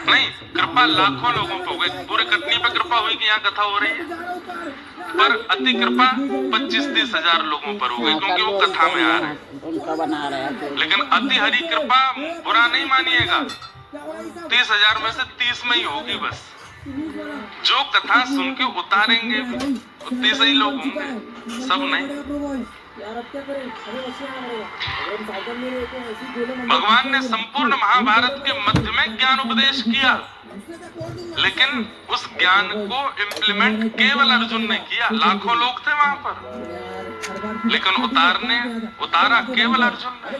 नहीं, कृपा लाखों लोगों पर हो गई, पूरे कटनी पे कृपा हुई कि यहाँ कथा हो रही है, पर अति कृपा 25-30 हजार लोगों पर हो गई, क्योंकि वो कथा में आ रहे हैं, उनका बना रहे हैं। लेकिन अति हरि कृपा बुरा नहीं मानिएगा, 30 हजार में से 30 में ही होगी बस। जो कथा सुन के उतारेंगे उतने सही लोग होंगे, सब नहीं। भगवान ने संपूर्ण महाभारत के मध्य में ज्ञान उपदेश किया, लेकिन उस ज्ञान को इम्प्लीमेंट केवल अर्जुन ने किया। लाखों लोग थे वहां पर, लेकिन उतारा केवल अर्जुन ने।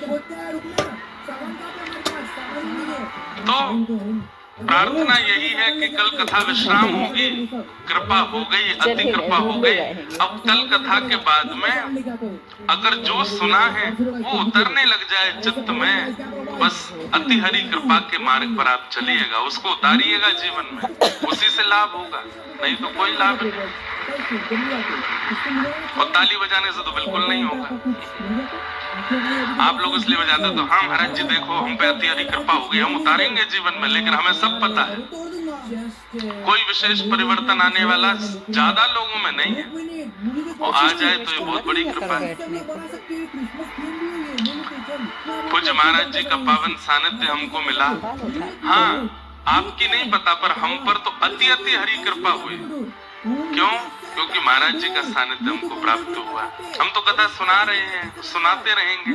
तो प्रार्थना यही है कि कल कथा विश्राम होगी, कृपा हो गई, अति कृपा हो गई। अब कल कथा के बाद में अगर जो सुना है वो उतरने लग जाए चित्त में, बस अति हरि कृपा के मार्ग पर आप चलिएगा, उसको उतारिएगा जीवन में, उसी से लाभ होगा, नहीं तो कोई लाभ नहीं। और ताली बजाने से तो बिल्कुल नहीं होगा। आप लोग इसलिए बजाते तो हाँ महाराज जी देखो हम पे अति हरि कृपा हो गई, हम उतारेंगे जीवन में, लेकिन हमें सब पता है कोई विशेष परिवर्तन आने वाला ज्यादा लोगों में नहीं है, और आ जाए तो ये बहुत बड़ी कृपा है। पूज्य महाराज जी का पावन सानिध्य हमको मिला, हाँ आपकी नहीं पता, पर हम पर तो अति अति हरि कृपा हुई। क्यों? क्योंकि महाराज जी का सानिध्य हमको प्राप्त हुआ। हम तो कथा सुना रहे हैं, सुनाते रहेंगे,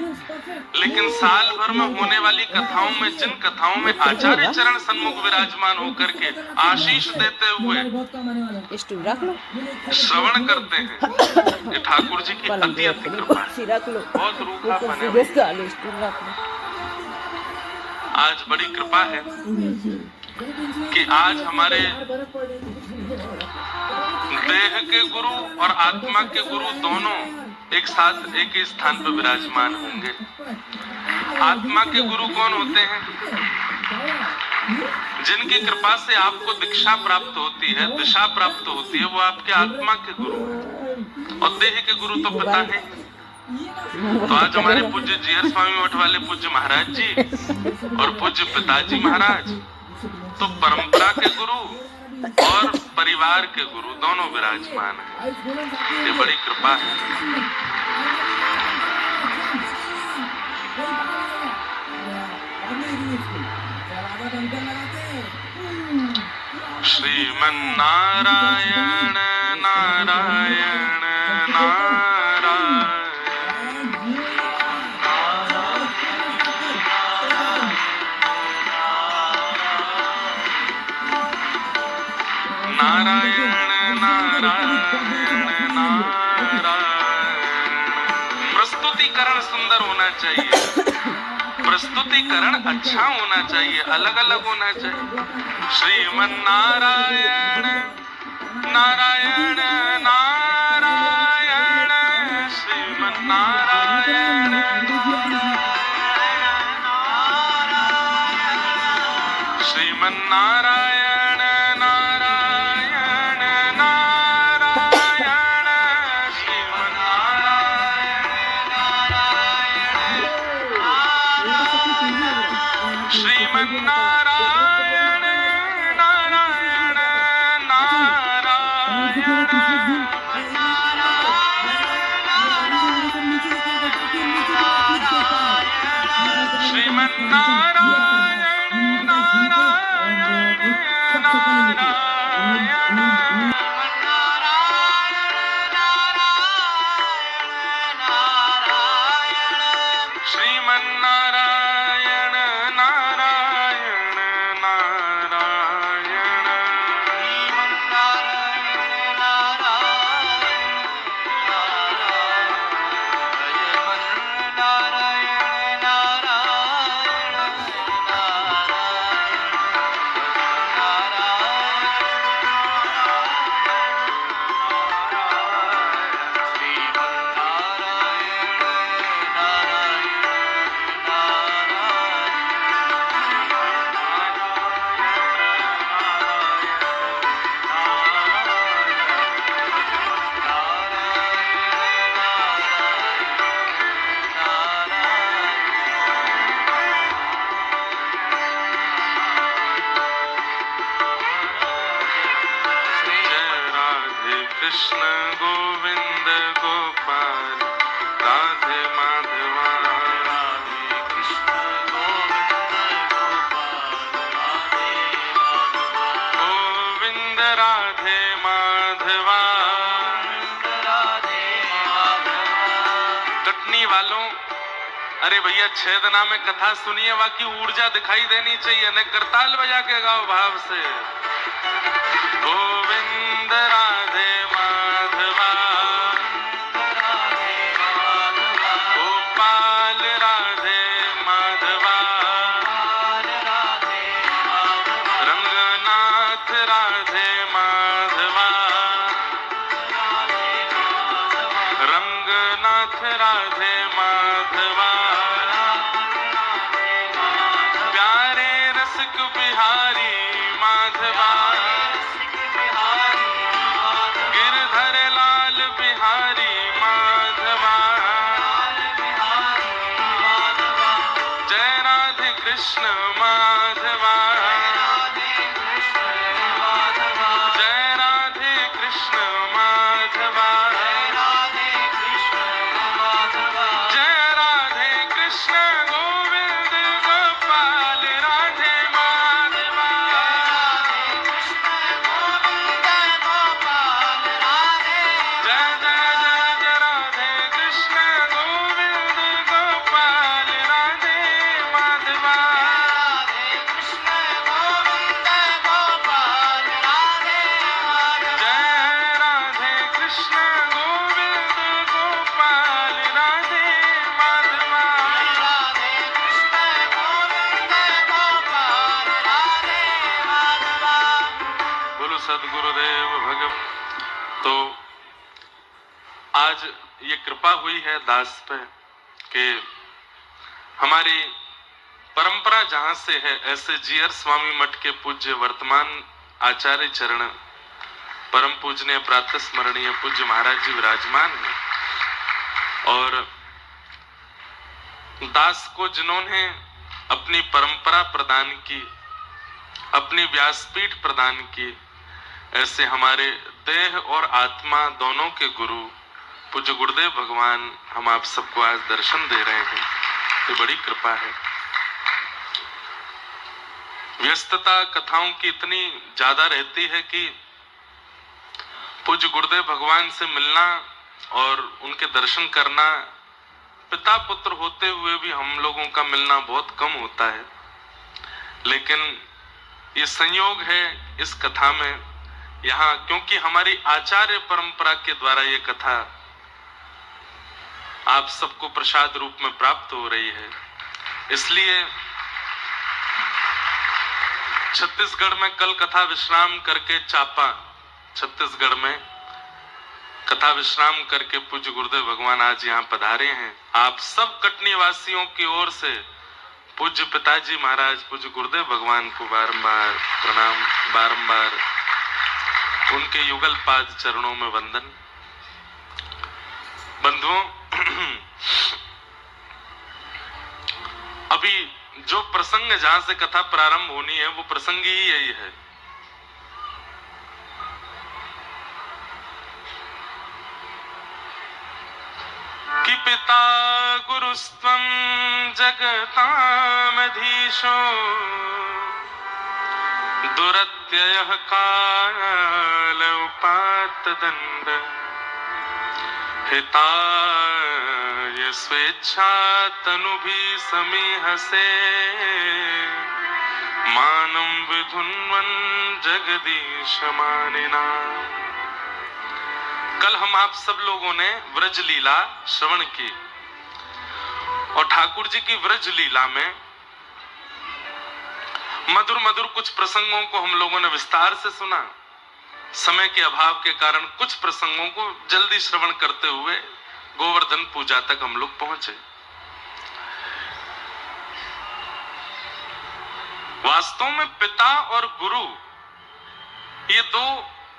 लेकिन साल भर में होने वाली कथाओं में, जिन कथाओं में आचार्य चरण सन्मुख विराजमान होकर के आशीष देते हुए श्रवण करते हैं, ये ठाकुर जी की अति अति कृपा है, बहुत रूखापन है। आज बड़ी कृपा है कि आज हमारे देह के गुरु और आत्मा के गुरु दोनों एक साथ एक ही स्थान पर विराजमान होंगे। आत्मा के गुरु कौन होते हैं? जिनकी कृपा से आपको दीक्षा प्राप्त होती है, दिशा प्राप्त होती है, वो आपके आत्मा के गुरु हैं। और देह के गुरु तो पिता है। तो आज हमारे पूज्य जीयर स्वामी मठ वाले पूज्य महाराज जी और पूज्य पिताजी महाराज तो परंपरा के गुरु और परिवार के गुरु दोनों विराजमान हैं। ये बड़ी कृपा है। श्रीमन नारायण नारायण नारायण, नारायण नारायण नारायण। प्रस्तुतिकरण सुंदर होना चाहिए, प्रस्तुतिकरण अच्छा होना चाहिए, अलग अलग होना चाहिए। श्रीमन नारायण नारायण नारायण, श्रीमन नारायण श्रीमन नारायण नारायण नारायण, श्रीमन नारायण श्रीमन नारायण नारायण नारायण, श्रीमन नारायण नारायण कृष्ण गोविंद गोपाल राधे माधवा राधे कृष्ण गोविंद गोपाल राधे माधवा गोविंद राधे माधवा राधे माधवा। कटनी वालों, अरे भैया 6 दिना में कथा सुनिए, बाकी ऊर्जा दिखाई देनी चाहिए, न करताल बजा के गाओ भाव से। गोविंद राधे माधवा राधे माधवा गोपाल राधे माधवा राधे माधवा रंगनाथ राधे माधवा राधे माधवा रंगनाथ राधे माधवा प्यारे रसिक बिहारी माधवा गिरधर लाल बिहारी माधवा जय राधे कृष्ण माधवा जय राधे कृष्ण माधवा जय राधे कृष्ण गोविंद गोपाल राधे माधवा जय जय जय जय राधे कृष्ण गोविंद गोपाल राधे माधवा जय राधे कृष्ण गोविंद गोपाल राधे माधवा। बोलो सदगुरुदेव भगवान। तो आज ये कृपा हुई है दास पे कि हमारी परंपरा जहां से है, ऐसे जीयर स्वामी मठ के पूज्य वर्तमान आचार्य चरण परम पूजनीय प्रातः स्मरणीय पूज्य महाराज जी विराजमान हैं। और दास को जिन्होंने अपनी परंपरा प्रदान की, अपनी व्यासपीठ प्रदान की, ऐसे हमारे देह और आत्मा दोनों के गुरु पूज्य गुरुदेव भगवान हम आप सबको आज दर्शन दे रहे हैं। ये बड़ी कृपा है। व्यस्तता कथाओं की इतनी ज्यादा रहती है कि पूज्य गुरुदेव भगवान से मिलना और उनके दर्शन करना, पिता पुत्र होते हुए भी हम लोगों का मिलना बहुत कम होता है। लेकिन ये संयोग है इस कथा में यहाँ, क्योंकि हमारी आचार्य परंपरा के द्वारा ये कथा आप सबको प्रसाद रूप में प्राप्त हो रही है। इसलिए छत्तीसगढ़ में कल कथा विश्राम करके चापा, छत्तीसगढ़ में कथा विश्राम करके पूज्य गुरुदेव भगवान आज यहाँ पधारे हैं। आप सब कटनी वासियों की ओर से पूज्य पिताजी महाराज पूज्य गुरुदेव भगवान को बारंबार प्रणाम, बारंबार उनके युगल पाद चरणों में वंदन। बंधुओं, अभी जो प्रसंग जहां से कथा प्रारंभ होनी है वो प्रसंग ही यही है। कि पिता गुरुस्त्वं जगतामधीशो दुरत्ययः काल उपात्तदण्ड हिताय स्वेच्छा तनुभिः समीहसे मानं विधुन्वन् जगदीश मानिना। कल हम आप सब लोगों ने व्रज लीला श्रवण की और ठाकुर जी की व्रज लीला में मधुर मधुर कुछ प्रसंगों को हम लोगों ने विस्तार से सुना। समय के अभाव के कारण कुछ प्रसंगों को जल्दी श्रवण करते हुए गोवर्धन पूजा तक हम लोग पहुंचे। वास्तव में पिता और गुरु ये दो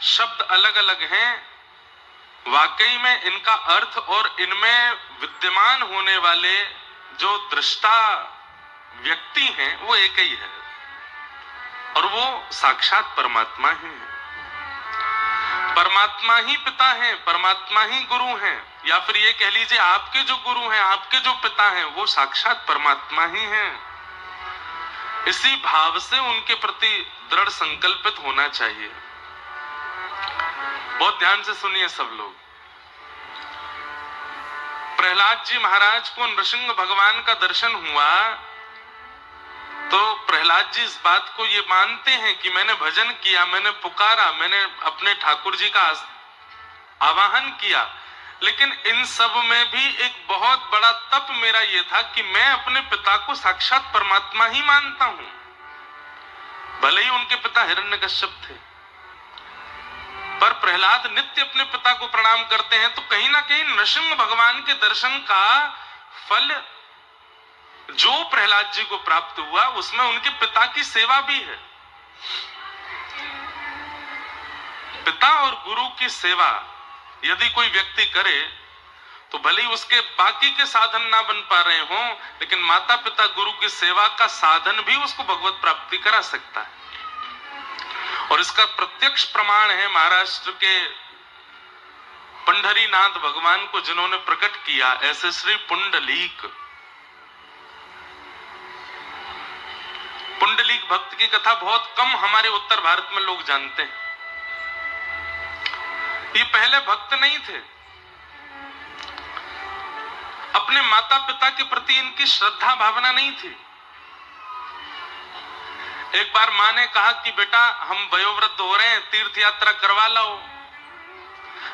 शब्द अलग अलग हैं। वाकई में इनका अर्थ और इनमें विद्यमान होने वाले जो दृष्टा व्यक्ति हैं वो एक ही है और वो साक्षात परमात्मा ही है। परमात्मा ही पिता है, परमात्मा ही गुरु हैं, या फिर ये कह लीजिए आपके जो गुरु हैं, आपके जो पिता हैं, वो साक्षात परमात्मा ही हैं। इसी भाव से उनके प्रति दृढ़ संकल्पित होना चाहिए। बहुत ध्यान से सुनिए सब लोग। प्रहलाद जी महाराज को नृसिंह भगवान का दर्शन हुआ तो प्रहलाद जी इस बात को ये मानते हैं कि मैंने भजन किया, मैंने पुकारा, मैंने अपने ठाकुर जी का आवाहन किया, लेकिन इन सब में भी एक बहुत बड़ा तप मेरा ये था कि मैं अपने पिता को साक्षात परमात्मा ही मानता हूं। भले ही उनके पिता हिरण्यकश्यप थे, पर प्रहलाद नित्य अपने पिता को प्रणाम करते हैं, तो कहीं ना कहीं नृसिंह भगवान के दर्शन का फल जो प्रहलाद जी को प्राप्त हुआ उसमें उनके पिता की सेवा भी है। पिता और गुरु की सेवा यदि कोई व्यक्ति करे तो भले ही उसके बाकी के साधन ना बन पा रहे हों, लेकिन माता पिता गुरु की सेवा का साधन भी उसको भगवत प्राप्ति करा सकता है। और इसका प्रत्यक्ष प्रमाण है महाराष्ट्र के पंढरीनाथ भगवान को जिन्होंने प्रकट किया, ऐसे श्री पुंडलीक। पुंडलीक भक्त की कथा बहुत कम हमारे उत्तर भारत में लोग जानते हैं। ये पहले भक्त नहीं थे, अपने माता पिता के प्रति इनकी श्रद्धा भावना नहीं थी। एक बार मां ने कहा कि बेटा हम वयोवृद्ध हो रहे हैं, तीर्थ यात्रा करवा लाओ,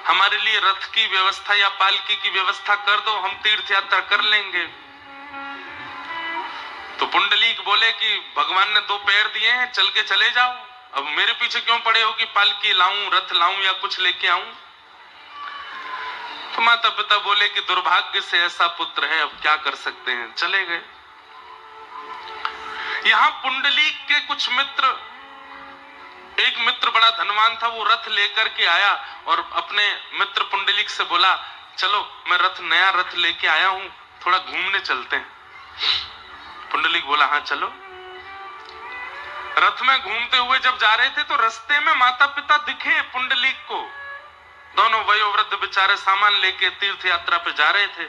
हमारे लिए रथ की व्यवस्था या पालकी की व्यवस्था कर दो, हम तीर्थ यात्रा कर लेंगे। तो पुंडलीक बोले कि भगवान ने 2 पैर दिए हैं, चल के चले जाओ, अब मेरे पीछे क्यों पड़े हो कि पालकी लाऊं, रथ लाऊं या कुछ लेके आऊं। तो माता पिता बोले कि दुर्भाग्य से ऐसा पुत्र है, अब क्या कर सकते हैं, चले गए। यहां पुंडलीक के कुछ मित्र, एक मित्र बड़ा धनवान था, वो रथ लेकर के आया और अपने मित्र पुंडलीक से बोला चलो मैं नया रथ लेके आया हूं, थोड़ा घूमने चलते हैं। पुंडलीक बोला हाँ चलो। रथ में घूमते हुए जब जा रहे थे तो रास्ते में माता पिता दिखे पुंडलीक को, दोनों वयोवृद्ध बेचारे सामान लेके तीर्थ यात्रा पे जा रहे थे।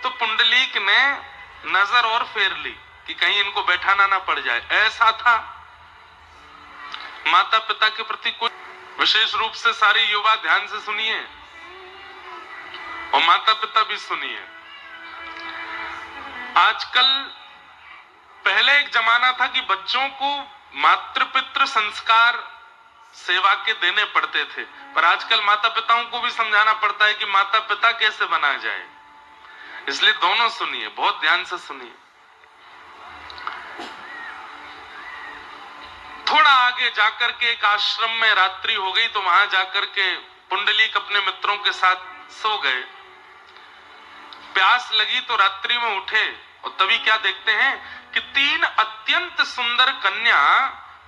तो पुंडलीक ने नजर और फेर ली कि कहीं इनको बैठाना ना पड़ जाए, ऐसा था। माता पिता के प्रति कुछ विशेष रूप से सारे युवा ध्यान से सुनिए और माता पिता भी सुनिए। आजकल, पहले एक जमाना था कि बच्चों को मातृ पितृ संस्कार सेवा के देने पड़ते थे, पर आजकल माता पिताओं को भी समझाना पड़ता है कि माता पिता कैसे बना जाए। इसलिए दोनों सुनिए, बहुत ध्यान से सुनिए। थोड़ा आगे जाकर के एक आश्रम में रात्रि हो गई, तो वहां जाकर के पुंडलीक अपने मित्रों के साथ सो गए। प्यास लगी तो रात्रि में उठे और तभी क्या देखते हैं कि 3 अत्यंत सुंदर कन्या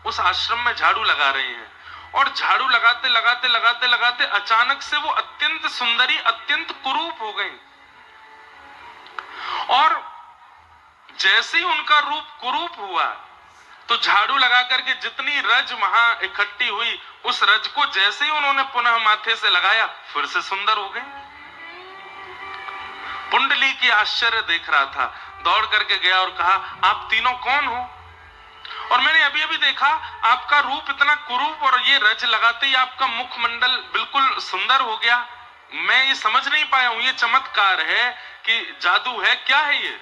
उस आश्रम में झाड़ू लगा रही हैं। और झाड़ू लगाते लगाते लगाते लगाते अचानक से वो अत्यंत सुंदरी अत्यंत कुरूप हो गई। और जैसे ही उनका रूप कुरूप हुआ तो झाड़ू लगा करके जितनी रज वहां इकट्ठी हुई, उस रज को जैसे ही उन्होंने पुनः माथे से लगाया, फिर से सुंदर हो गई। पुंडली की आश्चर्य देख रहा था, दौड़ करके गया और कहा आप तीनों कौन हो? और मैंने अभी अभी देखा आपका रूप इतना कुरूप और ये रज लगाते ही आपका मुखमंडल बिल्कुल सुंदर हो गया। मैं ये समझ नहीं पाया हूं, ये चमत्कार है कि जादू है, क्या है ये?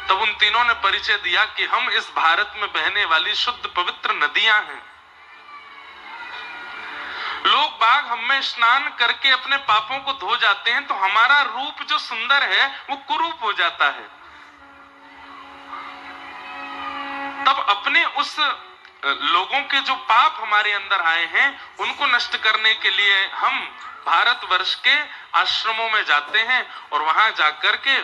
तब उन तीनों ने परिचय दिया कि हम इस भारत में बहने वाली शुद्ध पवित्र नदियां हैं। लोग बाग हमें स्नान करके अपने पापों को धो जाते हैं तो हमारा रूप जो सुंदर है वो कुरूप हो जाता है। तब अपने उस लोगों के जो पाप हमारे अंदर आए हैं उनको नष्ट करने के लिए हम भारतवर्ष के आश्रमों में जाते हैं और वहां जाकर के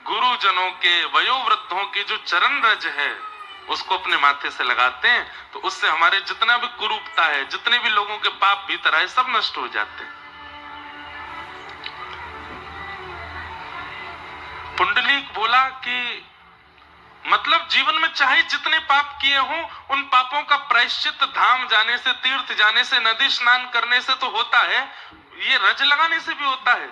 गुरुजनों के, वयोवृद्धों के जो चरण रज है उसको अपने माथे से लगाते हैं, तो उससे हमारे जितना भी कुरूपता है, जितने भी लोगों के पाप भीतर आए, सब नष्ट हो जाते हैं। पुंडलीक बोला कि मतलब जीवन में चाहे जितने पाप किए हों, उन पापों का प्रायश्चित धाम जाने से, तीर्थ जाने से, नदी स्नान करने से तो होता है, ये रज लगाने से भी होता है।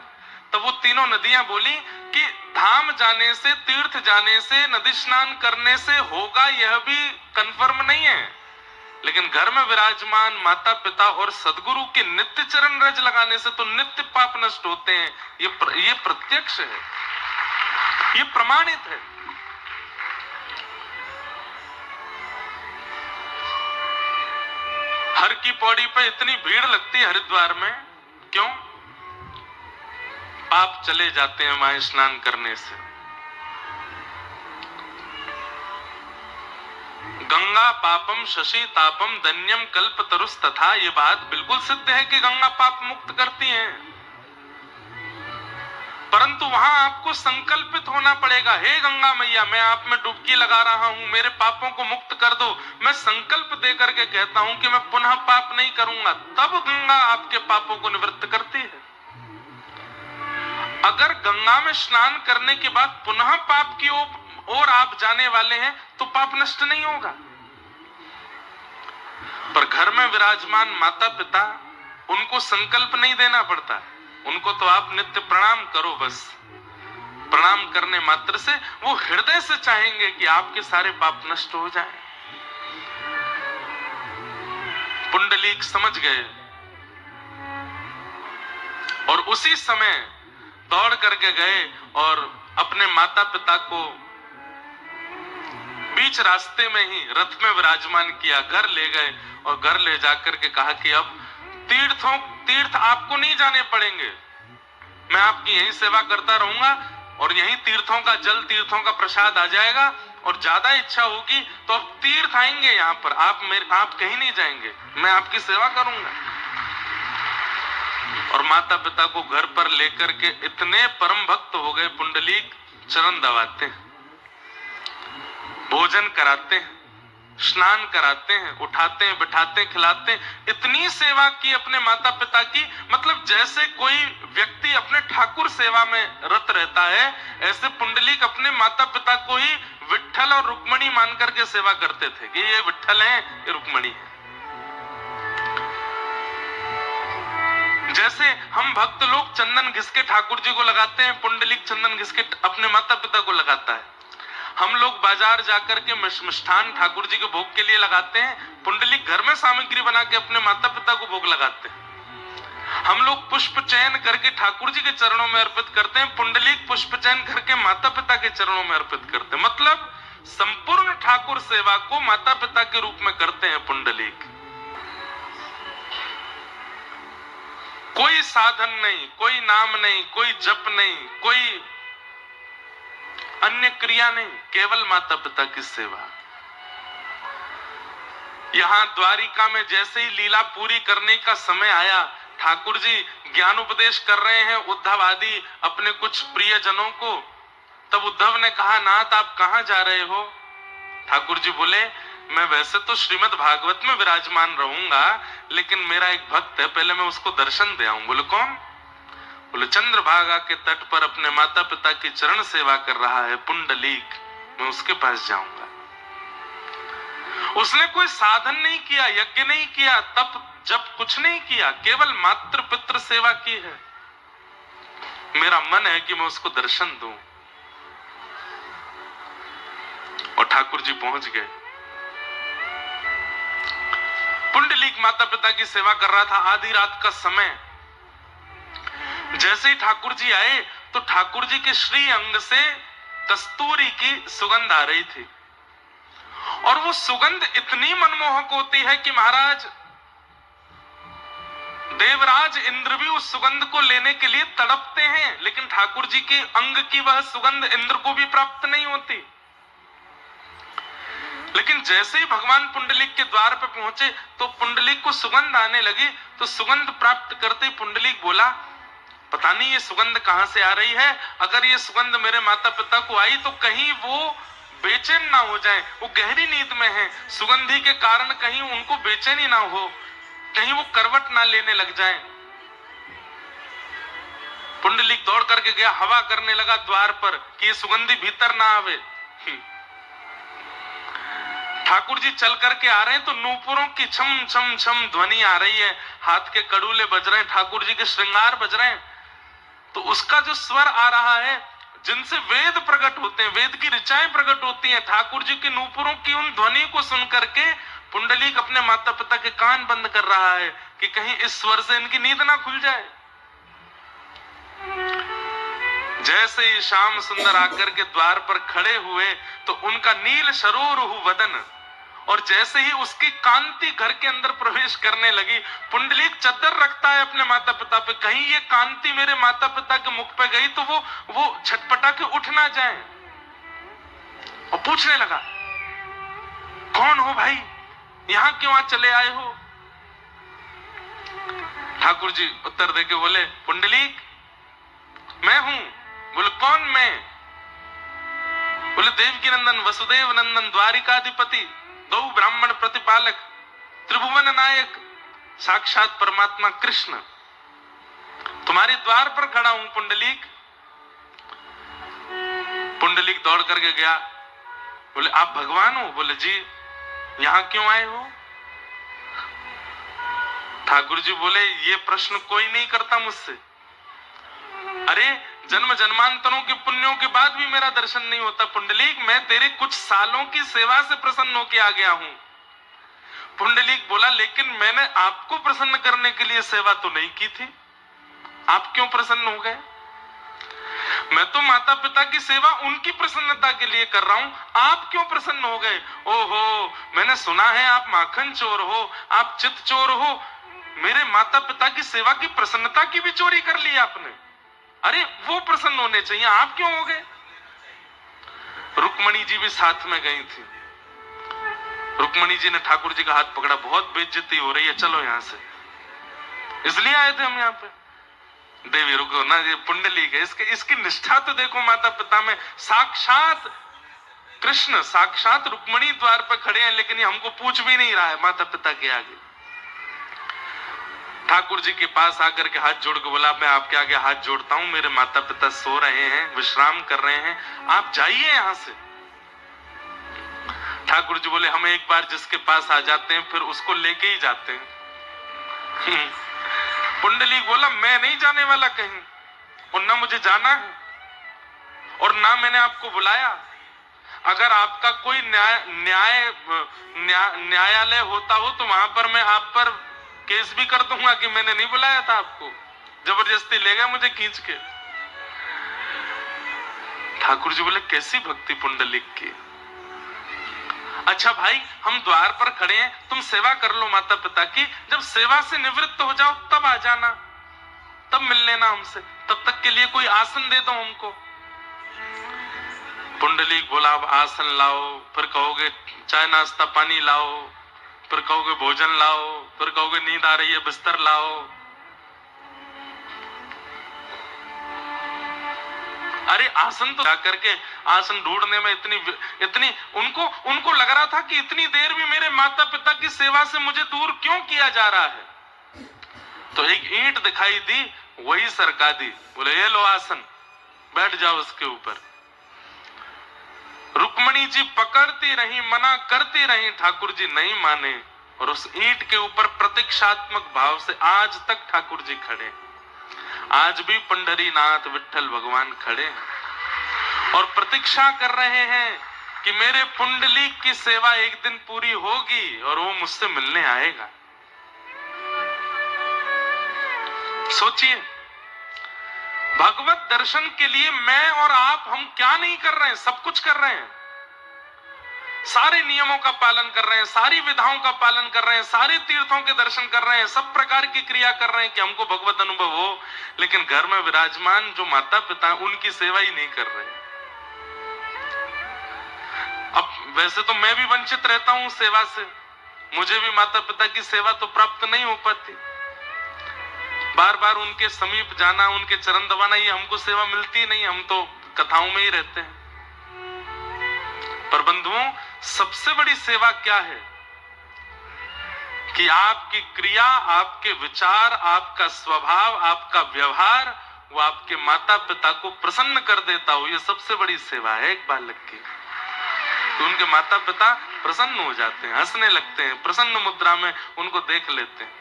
तो वो तीनों नदियां बोली कि धाम जाने से, तीर्थ जाने से, नदी स्नान करने से होगा, यह भी कंफर्म नहीं है, लेकिन घर में विराजमान माता पिता और सदगुरु के नित्य चरण रज लगाने से तो नित्य पाप नष्ट होते हैं। ये प्रत्यक्ष है, ये प्रमाणित है। हर की पौड़ी पे इतनी भीड़ लगती है हरिद्वार में, क्यों? पाप चले जाते हैं वहां स्नान करने से। गंगा पापम शशि तापम धन्यम कल्प तरुस तथा, ये बात बिल्कुल सिद्ध है कि गंगा पाप मुक्त करती है, परंतु वहां आपको संकल्पित होना पड़ेगा। हे गंगा मैया, मैं आप में डुबकी लगा रहा हूं, मेरे पापों को मुक्त कर दो। मैं संकल्प दे करके कहता हूं कि मैं पुनः पाप नहीं करूंगा, तब गंगा आपके पापों को निवृत्त करती है। अगर गंगा में स्नान करने के बाद पुनः पाप की ओर आप जाने वाले हैं तो पाप नष्ट नहीं होगा। पर घर में विराजमान माता पिता, उनको संकल्प नहीं देना पड़ता, उनको तो आप नित्य प्रणाम करो, बस प्रणाम करने मात्र से वो हृदय से चाहेंगे कि आपके सारे पाप नष्ट हो जाएं। पुंडलीक समझ गए और उसी समय दौड़ करके गए और अपने माता पिता को बीच रास्ते में ही रथ में विराजमान किया, घर ले गए और घर ले जाकर के कहा कि अब तीर्थ आपको नहीं जाने पड़ेंगे, मैं आपकी यही सेवा करता रहूंगा और यही तीर्थों का जल, तीर्थों का प्रसाद आ जाएगा, और ज्यादा इच्छा होगी तो अब तीर्थ आएंगे यहाँ पर, आप कहीं नहीं जाएंगे, मैं आपकी सेवा करूंगा। और माता पिता को घर पर लेकर के इतने परम भक्त हो गए, पुंडलीक चरण दबाते हैं, भोजन कराते हैं, स्नान कराते हैं, उठाते हैं, बिठाते हैं, खिलाते हैं, इतनी सेवा की अपने माता पिता की। मतलब जैसे कोई व्यक्ति अपने ठाकुर सेवा में रत रहता है, ऐसे पुंडलीक अपने माता पिता को ही विट्ठल और रुक्मणी मान करके सेवा करते थे कि ये विट्ठल है, ये रुक्मणी है। जैसे हम भक्त लोग चंदन घिस के ठाकुर जी को लगाते हैं, पुंडलीक चंदन घिस के अपने माता पिता को लगाता है। हम लोग बाजार जाकर के मिष्ठान ठाकुर जी के भोग के लिए लगाते हैं, पुंडलीक घर में सामग्री बना के अपने माता पिता को भोग लगाते हैं। हम लोग पुष्प चयन करके ठाकुर जी के चरणों में अर्पित करते हैं, पुंडलीक पुष्प चयन करके माता पिता के चरणों में अर्पित करते हैं। मतलब संपूर्ण ठाकुर सेवा को माता पिता के रूप में करते हैं पुंडलीक। कोई साधन नहीं, कोई नाम नहीं, कोई जप नहीं, कोई अन्य क्रिया नहीं, केवल माता पिता की सेवा। यहां द्वारिका में जैसे ही लीला पूरी करने का समय आया, ठाकुर जी ज्ञान उपदेश कर रहे हैं उद्धव आदि अपने कुछ प्रियजनों को, तब उद्धव ने कहा, नाथ आप कहां जा रहे हो? ठाकुर जी बोले, मैं वैसे तो श्रीमद् भागवत में विराजमान रहूंगा, लेकिन मेरा एक भक्त है, पहले मैं उसको दर्शन दे आऊं। बोले कौन? बोले चंद्रभागा के तट पर अपने माता पिता की चरण सेवा कर रहा है पुंडलीक, मैं उसके पास जाऊंगा। उसने कोई साधन नहीं किया, यज्ञ नहीं किया, तप जब कुछ नहीं किया, केवल मातृ पितृ सेवा की है। मेरा मन है कि मैं उसको दर्शन दूं। और ठाकुर जी पहुंच गए। पुंडलीक माता पिता की सेवा कर रहा था, आधी रात का समय। जैसे ही ठाकुर जी आए तो ठाकुर जी के श्री अंग से कस्तूरी की सुगंध आ रही थी, और वो सुगंध इतनी मनमोहक होती है कि महाराज देवराज इंद्र भी उस सुगंध को लेने के लिए तड़पते हैं, लेकिन ठाकुर जी के अंग की वह सुगंध इंद्र को भी प्राप्त नहीं होती। लेकिन जैसे ही भगवान पुंडलीक के द्वार पर पहुंचे तो पुंडलीक को सुगंध आने लगी, तो सुगंध प्राप्त करते ही पुंडलीक बोला, पता नहीं ये सुगंध कहां से आ रही है, अगर ये सुगंध मेरे माता पिता को आई तो कहीं वो बेचैन ना हो जाए, वो गहरी नींद में है, सुगंधी के कारण कहीं उनको बेचैनी ना हो, कहीं वो करवट ना लेने लग जाए। पुंडलीक दौड़ करके गया, हवा करने लगा द्वार पर कि ये सुगंधी भीतर ना आवे। ठाकुर जी चल करके आ रहे हैं तो नूपुरों की छम छम छम ध्वनि आ रही है, हाथ के कड़ूले बज रहे हैं, ठाकुर जी के श्रृंगार बज रहे हैं। तो उसका जो स्वर आ रहा है, जिनसे वेद प्रकट होते हैं, वेद की ऋचाएं प्रकट होती हैं, ठाकुर जी के नूपुरों की उन ध्वनि को सुन करके पुंडलीक अपने माता पिता के कान बंद कर रहा है कि कहीं इस स्वर से इनकी नींद ना खुल जाए। जैसे ही श्याम सुंदर आकर के द्वार पर खड़े हुए तो उनका नील शरोरुह वदन और जैसे ही उसकी कांति घर के अंदर प्रवेश करने लगी, पुंडलीक चद्दर रखता है अपने माता पिता पे, कहीं ये कांति मेरे माता पिता के मुख पे गई तो वो छटपटा के उठ ना जाए। और पूछने लगा, कौन हो भाई, यहां क्यों आज चले आए हो? ठाकुर जी उत्तर देके बोले, पुंडलीक मैं हूं। बोले कौन मैं? बोले देवकी नंदन वसुदेव नंदन द्वारिकाधिपति दो ब्राह्मण प्रतिपालक त्रिभुवन नायक साक्षात परमात्मा कृष्ण तुम्हारे द्वार पर खड़ा हूं पुंडलीक। पुंडलीक दौड़ करके गया, बोले आप भगवान हो? बोले जी। यहां क्यों आए हो? ठाकुर जी बोले ये प्रश्न कोई नहीं करता मुझसे। अरे जन्म जन्मांतरों के पुण्यों के बाद भी मेरा दर्शन नहीं होता पुंडलीक, मैं तेरे कुछ सालों की सेवा से प्रसन्न होकर आ गया हूं। पुंडलीक बोला, लेकिन मैंने आपको प्रसन्न करने के लिए सेवा तो नहीं की थी, आप क्यों प्रसन्न हो गए? मैं तो माता पिता की सेवा उनकी प्रसन्नता के लिए कर रहा हूं, आप क्यों प्रसन्न हो गए? ओहो, मैंने सुना है आप माखन चोर हो, आप चित चोर हो, मेरे माता पिता की सेवा की प्रसन्नता की भी चोरी कर ली आपने। अरे वो प्रसन्न होने चाहिए, आप क्यों हो गए? रुक्मणी जी भी साथ में गई थी। रुक्मणी जी ने ठाकुर जी का हाथ पकड़ा, बहुत बेइज्जती हो रही है, चलो यहां से, इसलिए आए थे हम यहाँ पे। देवी रुको ना, ये पुंडलीक है, इसकी निष्ठा तो देखो माता पिता में, साक्षात कृष्ण साक्षात रुक्मणी द्वार पर खड़े हैं, लेकिन ये हमको पूछ भी नहीं रहा है माता पिता के आगे। ठाकुर जी के पास आकर के हाथ जोड़ के बोला, मैं आपके आगे हाथ जोड़ता हूं, मेरे माता पिता सो रहे हैं, विश्राम कर रहे हैं, आप जाइए यहां से। ठाकुर जी बोले, हम एक बार जिसके पास आ जाते हैं फिर उसको लेके ही जाते हैं। पुंडलीक बोला, मैं नहीं जाने वाला कहीं, और ना मुझे जाना है और ना मैंने आपको बुलाया। अगर आपका कोई न्यायालय होता हो तो वहां पर मैं आप पर केस भी कर दूंगा कि मैंने नहीं बुलाया था आपको, जबरदस्ती ले गया मुझे खींच के। ठाकुर जी बोले, कैसी भक्ति पुंडलीक की। अच्छा भाई, हम द्वार पर खड़े हैं, तुम सेवा कर लो माता पिता की, जब सेवा से निवृत्त हो जाओ तब आ जाना, तब मिल लेना हमसे, तब तक के लिए कोई आसन दे दो हमको। पुंडलीक बोला, अब आसन लाओ, फिर कहोगे चाय नाश्ता पानी लाओ, फिर कहोगे भोजन लाओ, फिर कहोगे नींद आ रही है बिस्तर लाओ। अरे आसन तो जाकर के आसन ढूंढने में इतनी उनको लग रहा था कि इतनी देर भी मेरे माता पिता की सेवा से मुझे दूर क्यों किया जा रहा है। तो एक ईंट दिखाई दी, वही सरका दी, बोले ये लो आसन, बैठ जाओ उसके ऊपर। रुक्मणी जी पकड़ती रही, मना करती रही, ठाकुर जी नहीं माने, और उस ईंट के ऊपर प्रतीक्षात्मक भाव से आज तक ठाकुर जी खड़े। आज भी पंढरीनाथ विठ्ठल भगवान खड़े हैं और प्रतीक्षा कर रहे हैं कि मेरे पुंडलीक की सेवा एक दिन पूरी होगी और वो मुझसे मिलने आएगा। सोचिए, भगवत दर्शन के लिए मैं और आप, हम क्या नहीं कर रहे हैं, सब कुछ कर रहे हैं, सारे नियमों का पालन कर रहे हैं, सारी विधाओं का पालन कर रहे हैं, सारे तीर्थों के दर्शन कर रहे हैं, सब प्रकार की क्रिया कर रहे हैं कि हमको भगवत अनुभव हो, लेकिन घर में विराजमान जो माता पिता हैं उनकी सेवा ही नहीं कर रहे। अब वैसे तो मैं भी वंचित रहता हूं सेवा से, मुझे भी माता पिता की सेवा तो प्राप्त नहीं हो पाती, बार बार उनके समीप जाना, उनके चरण दबाना, ये हमको सेवा मिलती नहीं, हम तो कथाओं में ही रहते हैं। पर बंधुओं, सबसे बड़ी सेवा क्या है कि आपकी क्रिया, आपके विचार, आपका स्वभाव, आपका व्यवहार वो आपके माता पिता को प्रसन्न कर देता हो। ये सबसे बड़ी सेवा है एक बालक की, तो उनके माता पिता प्रसन्न हो जाते हैं, हंसने लगते हैं, प्रसन्न मुद्रा में उनको देख लेते हैं।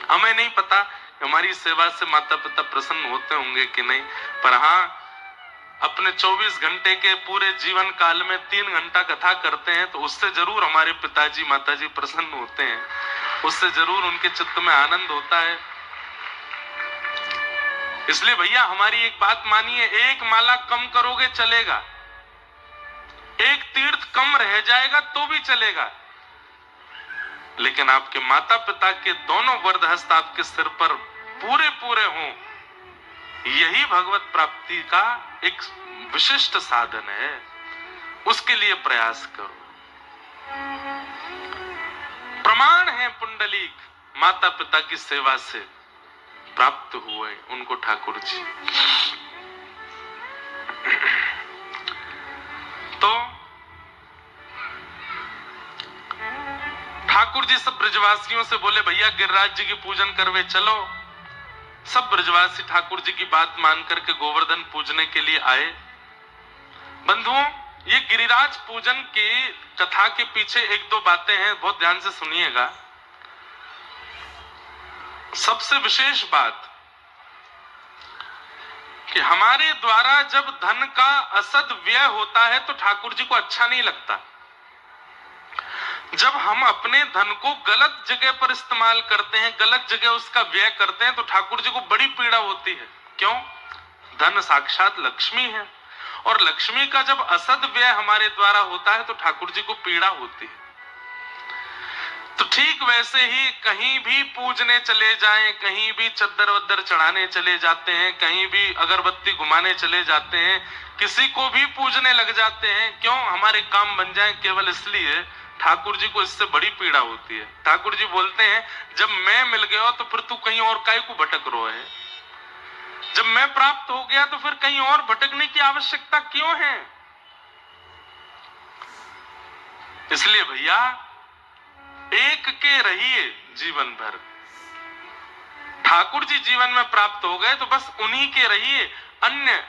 हमें नहीं पता हमारी सेवा से माता पिता प्रसन्न होते होंगे कि नहीं, पर हाँ, अपने 24 घंटे के पूरे जीवन काल में 3 घंटा कथा करते हैं तो उससे जरूर हमारे पिताजी माताजी प्रसन्न होते हैं, उससे जरूर उनके चित्त में आनंद होता है। इसलिए भैया हमारी एक बात मानिए, एक माला कम करोगे चलेगा, एक तीर्थ कम रह जाएगा तो भी चलेगा, लेकिन आपके माता पिता के दोनों वरदहस्त आपके सिर पर पूरे पूरे हों, यही भगवत प्राप्ति का एक विशिष्ट साधन है। उसके लिए प्रयास करो। प्रमाण है पुंडलीक माता पिता की सेवा से प्राप्त हुए उनको ठाकुर जी। तो ठाकुर जी सब ब्रजवासियों से बोले भैया गिरिराज जी की पूजन करवे चलो। सब ब्रजवासी ठाकुर जी की बात मान करके गोवर्धन पूजने के लिए आए। बंधुओं, ये गिरिराज पूजन की कथा के पीछे एक दो बातें हैं, बहुत ध्यान से सुनिएगा। सबसे विशेष बात कि हमारे द्वारा जब धन का असद व्यय होता है तो ठाकुर जी को अच्छा नहीं लगता। जब हम अपने धन को गलत जगह पर इस्तेमाल करते हैं, गलत जगह उसका व्यय करते हैं तो ठाकुर जी को बड़ी पीड़ा होती है। क्यों? धन साक्षात लक्ष्मी है और लक्ष्मी का जब असद व्यय हमारे द्वारा होता है तो ठाकुर जी को पीड़ा होती है। तो ठीक वैसे ही कहीं भी पूजने चले जाएं, कहीं भी चद्दर वद्दर चढ़ाने चले जाते हैं, कहीं भी अगरबत्ती घुमाने चले जाते हैं, किसी को भी पूजने लग जाते हैं, क्यों? हमारे काम बन जाए, केवल इसलिए। ठाकुर जी को इससे बड़ी पीड़ा होती है। ठाकुर जी बोलते हैं जब मैं मिल गया तो फिर तू कहीं और काहे को भटक रहा है? जब मैं प्राप्त हो गया तो फिर कहीं और भटकने की आवश्यकता क्यों है? इसलिए भैया एक के रहिए जीवन भर। ठाकुर जी जीवन में प्राप्त हो गए तो बस उन्हीं के रहिए, अन्य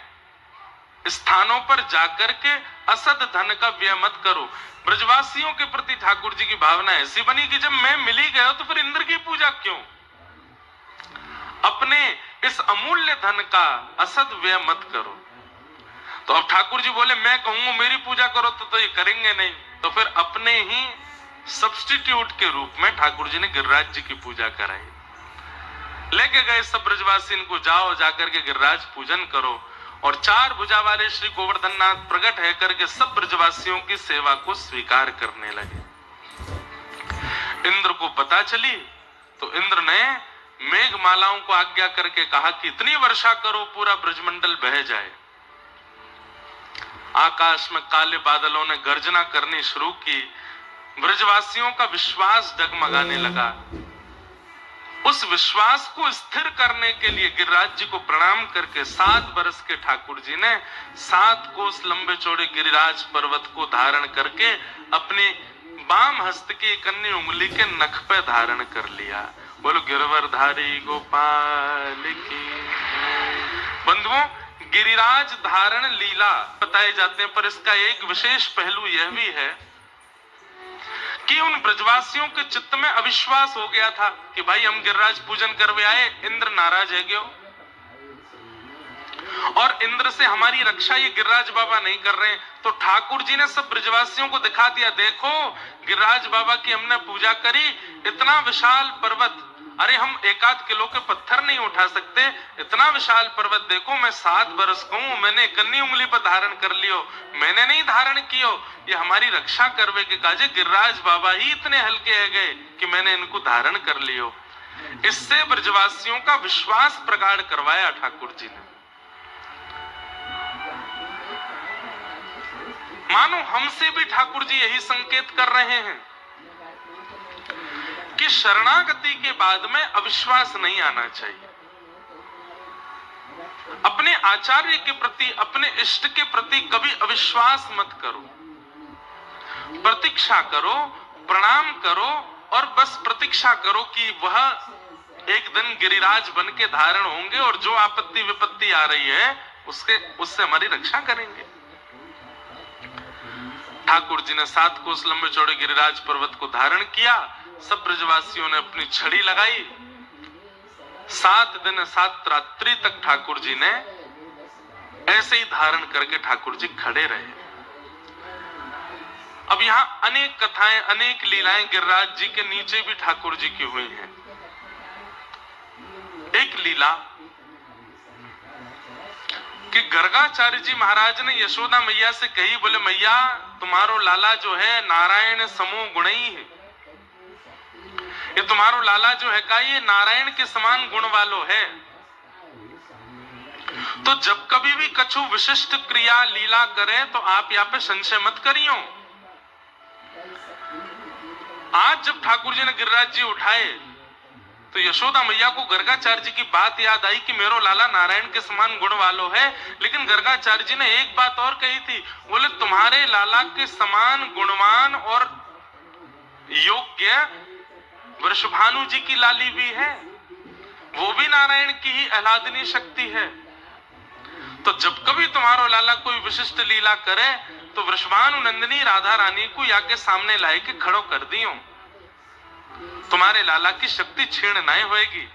स्थानों पर जाकर के असद धन का व्यय मत करो। ब्रजवासियों के प्रति ठाकुर जी की भावना ऐसी बनी कि जब मैं मिल ही गया तो फिर इंद्र की पूजा क्यों? अपने इस अमूल्य धन का असद व्यय मत करो। तो अब ठाकुर जी बोले मैं कहूंगा मेरी पूजा करो तो ये करेंगे नहीं, तो फिर अपने ही सब्स्टिट्यूट के रूप में ठाकुर जी ने गिरिराज जी की पूजा कराई। लेके गए सब ब्रजवासी, इनको जाओ जाकर के गिरिराज पूजन करो। और 4 भुजा वाले श्री गोवर्धन नाथ प्रकट है करके सब ब्रजवासियों की सेवा को स्वीकार करने लगे। इंद्र को पता चली तो इंद्र ने मेघमालाओं को आज्ञा करके कहा कि इतनी वर्षा करो पूरा ब्रजमंडल बह जाए। आकाश में काले बादलों ने गर्जना करनी शुरू की। ब्रजवासियों का विश्वास डगमगाने लगा। उस विश्वास को स्थिर करने के लिए गिरिराज जी को प्रणाम करके 7 वर्ष के ठाकुर जी ने 7 कोस लंबे चौड़े गिरिराज पर्वत को धारण करके अपने बाम हस्त की कन्नी उंगली के नख पे धारण कर लिया। बोलो गिरवरधारी गोपाल की। बंधुओं, गिरिराज धारण लीला बताए जाते हैं, पर इसका एक विशेष पहलू यह भी है कि उन ब्रजवासियों के चित्त में अविश्वास हो गया था कि भाई हम गिरिराज पूजन करवे आए, इंद्र नाराज है क्यों? और इंद्र से हमारी रक्षा ये गिरिराज बाबा नहीं कर रहे हैं। तो ठाकुर जी ने सब ब्रजवासियों को दिखा दिया, देखो गिरिराज बाबा की हमने पूजा करी, इतना विशाल पर्वत, अरे हम 1-8 किलो के पत्थर नहीं उठा सकते, इतना विशाल पर्वत देखो, मैं 7 वर्ष का हूं, मैंने कन्नी उंगली पर धारण कर लियो, मैंने नहीं धारण कियो, ये हमारी रक्षा करवे के काजे गिरिराज बाबा ही इतने हल्के है गए कि मैंने इनको धारण कर लियो। इससे ब्रजवासियों का विश्वास प्रगाढ़ करवाया ठाकुर जी ने। मानो हमसे भी ठाकुर जी यही संकेत कर रहे हैं कि शरणागति के बाद में अविश्वास नहीं आना चाहिए। अपने आचार्य के प्रति, अपने इष्ट के प्रति कभी अविश्वास मत करो। प्रतीक्षा करो, प्रणाम करो और बस प्रतीक्षा करो कि वह एक दिन गिरिराज बन के धारण होंगे और जो आपत्ति विपत्ति आ रही है उससे हमारी रक्षा करेंगे। ठाकुर जी ने 7 कोस लंबे चौड़े गिरिराज पर्वत को धारण किया। सब ब्रजवासियों ने अपनी छड़ी लगाई। 7 दिन 7 रात्रि तक ठाकुर जी ने ऐसे ही धारण करके ठाकुर जी खड़े रहे। अब यहां अनेक कथाएं, अनेक लीलाएं गिरिराज जी के नीचे भी ठाकुर जी की हुई हैं। एक लीला कि गर्गाचार्य जी महाराज ने यशोदा मैया से कही, बोले मैया तुम्हारो लाला जो है नारायण समो गुणी है, ये तुम्हारो लाला जो है का ये नारायण के समान गुण वालो है। तो जब कभी भी कछु विशिष्ट क्रिया लीला करे तो आप यहाँ पे संशय मत करियो। आज जब ठाकुर जी ने गिरिराज जी उठाए तो यशोदा मैया को गर्गाचार्य जी की बात याद आई कि मेरो लाला नारायण के समान गुण वालो है। लेकिन गर्गाचार्य जी ने एक बात और कही थी, बोले तुम्हारे लाला के समान गुणवान और योग्य वृषभानु जी की लाली भी है, वो भी नारायण की ही आह्लादनी शक्ति है। तो जब कभी तुम्हारो लाला कोई विशिष्ट लीला करे तो वृषभानु नंदिनी राधा रानी को या के सामने लाए के खड़ो कर दियो, तुम्हारे लाला की शक्ति क्षीण नहीं होएगी।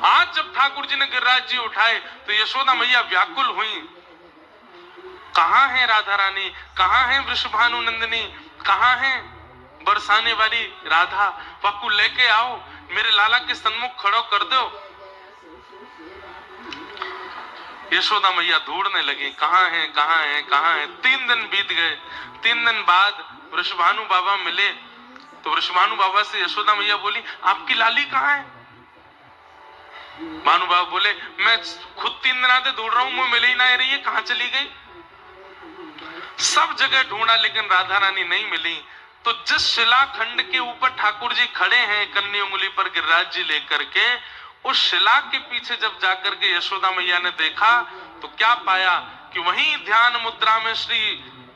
आज जब ठाकुर जी ने गिरिराज जी उठाए तो यशोदा मैया व्याकुल हुई, कहां है राधा रानी, कहां है वृषभानु नंदिनी, कहां है बरसाने वाली राधा, वाकु लेके आओ, मेरे लाला के सन्मुख खड़ो कर दो। यशोदा मैया ढूंढने लगी, कहां है कहां है कहां है। 3 दिन बीत गए। 3 दिन बाद वृषभानु बाबा मिले तो वृषभानु बाबा से यशोदा मैया बोली, आपकी लाली कहां है? भानु बाबा बोले, मैं खुद 3 दिन से ढूंढ रहा हूं, मुझे मिल ही ना रही है, कहां चली गई? सब जगह ढूंढा लेकिन राधा रानी नहीं मिली। तो जिस शिलाखंड के ऊपर ठाकुर जी खड़े हैं कन्नी उंगली पर गिरिराज जी लेकर के, उस शिला के पीछे जब जाकर के यशोदा मैया ने देखा तो क्या पाया कि वहीं ध्यान मुद्रा में श्री